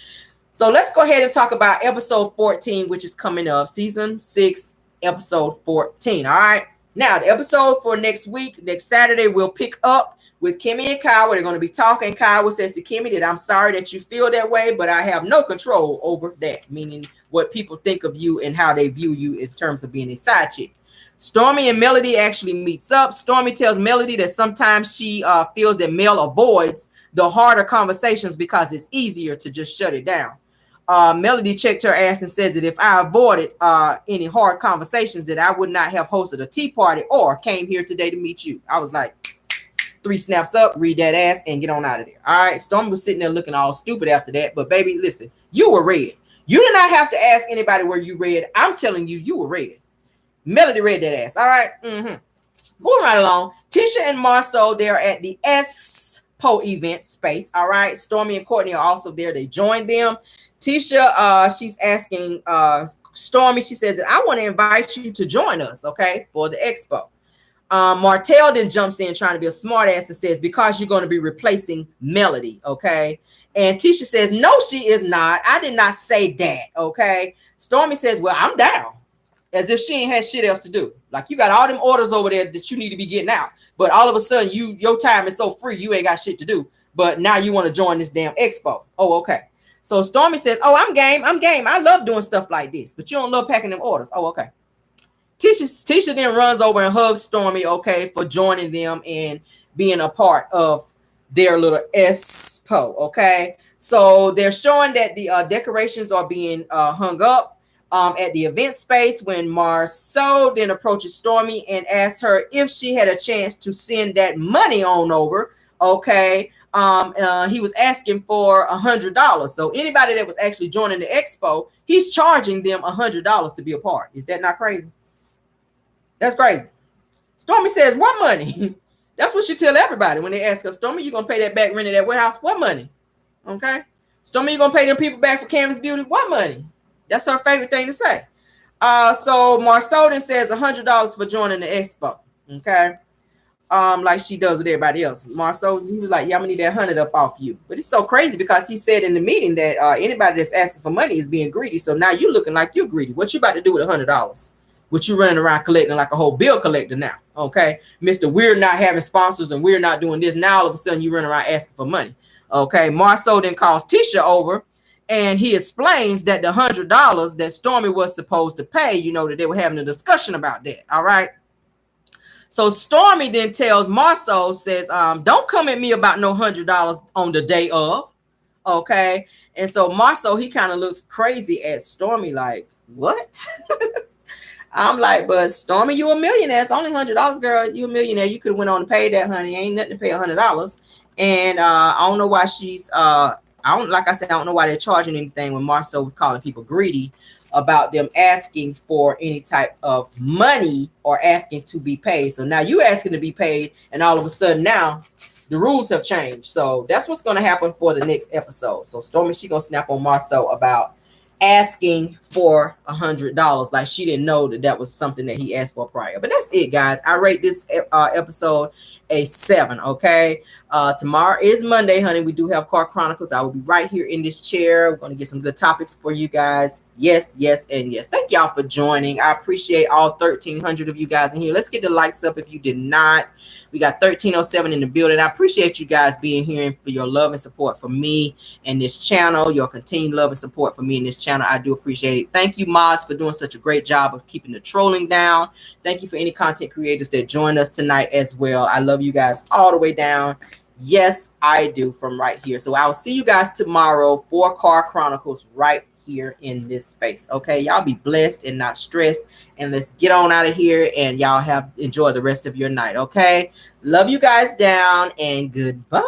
So let's go ahead and talk about episode 14, which is coming up, season 6, episode 14, all right? Now, the episode for next week, next Saturday, we'll pick up with Kimmy and Kyle. They're going to be talking. Kyle says to Kimmy that I'm sorry that you feel that way, but I have no control over that, meaning what people think of you and how they view you in terms of being a side chick. Stormy and Melody actually meets up. Stormy tells Melody that sometimes she feels that Mel avoids the harder conversations because it's easier to just shut it down. Melody checked her ass and says that if I avoided any hard conversations, that I would not have hosted a tea party or came here today to meet you. I was like, 3 snaps up, read that ass, and get on out of there. All right. Stormy was sitting there looking all stupid after that. But baby, listen, you were red. You did not have to ask anybody where you read. I'm telling you, you were red. Melody read that ass. All right. Moving right along. Tisha and Marceau, they're at the Expo event space. All right. Stormy and Courtney are also there. They joined them. Tisha, she's asking Stormy, she says that I want to invite you to join us, okay, for the expo. Martell then jumps in trying to be a smart ass and says, because you're going to be replacing Melody, okay? And Tisha says, no, she is not. I did not say that, okay? Stormy says, well, I'm down. As if she ain't had shit else to do. Like, you got all them orders over there that you need to be getting out. But all of a sudden, your time is so free, you ain't got shit to do. But now you want to join this damn expo. Oh, okay. So Stormy says, oh, I'm game. I love doing stuff like this. But you don't love packing them orders. Oh, okay. Tisha then runs over and hugs Stormy, okay, for joining them and being a part of their little expo, okay? So they're showing that the decorations are being hung up. at the event space when Marceau then approaches Stormy and asks her if she had a chance to send that money on over. Okay. He was asking for $100. So anybody that was actually joining the expo, he's charging them $100 to be a part. Is that not crazy? That's crazy. Stormy says, what money? That's what she tell everybody when they ask her, Stormy, you gonna pay that back rent of that warehouse? What money? Okay. Stormy, you gonna pay them people back for Canvas Beauty? What money? That's her favorite thing to say. So Marceau then says $100 for joining the expo. Okay. Like she does with everybody else. Marceau, he was like, yeah, I'm gonna need that 100 up off you. But it's so crazy because he said in the meeting that anybody that's asking for money is being greedy. So now you're looking like you're greedy. What you about to do with $100? What you running around collecting like a whole bill collector now? Okay, Mr. We're not having sponsors and we're not doing this. Now all of a sudden you run around asking for money. Okay, Marceau then calls Tisha over and he explains that the $100 that Stormy was supposed to pay, you know, that they were having a discussion about that. All right. So Stormy then tells Marceau, says, don't come at me about no $100 on the day of. Okay. And so Marceau, he kind of looks crazy at Stormy like, what? I'm like, but Stormy, you a millionaire. It's only $100, girl. You a millionaire. You could have went on and paid that, honey. Ain't nothing to pay $100. And I don't know why she's like I said, I don't know why they're charging anything when Marceau was calling people greedy about them asking for any type of money or asking to be paid. So now you asking to be paid, and all of a sudden now the rules have changed. So that's what's going to happen for the next episode. So Stormy, she gonna snap on Marceau about asking for $100, like she didn't know that was something that he asked for prior. But that's it, guys. I rate this episode a 7. Okay. Tomorrow is Monday, honey. We do have Car Chronicles. I will be right here in this chair. We're going to get some good topics for you guys. Yes, yes, and yes. Thank y'all for joining. I appreciate all 1,300 of you guys in here. Let's get the likes up if you did not. We got 1307 in the building. I appreciate you guys being here and for your love and support for me and this channel, your continued love and support for me and this channel. I do appreciate it. Thank you, Moz, for doing such a great job of keeping the trolling down. Thank you for any content creators that joined us tonight as well. I love you guys all the way down. Yes, I do, from right here. So I will see you guys tomorrow for Car Chronicles right here in this space. Okay, y'all be blessed and not stressed. And let's get on out of here and y'all enjoy the rest of your night. Okay, love you guys down and goodbye.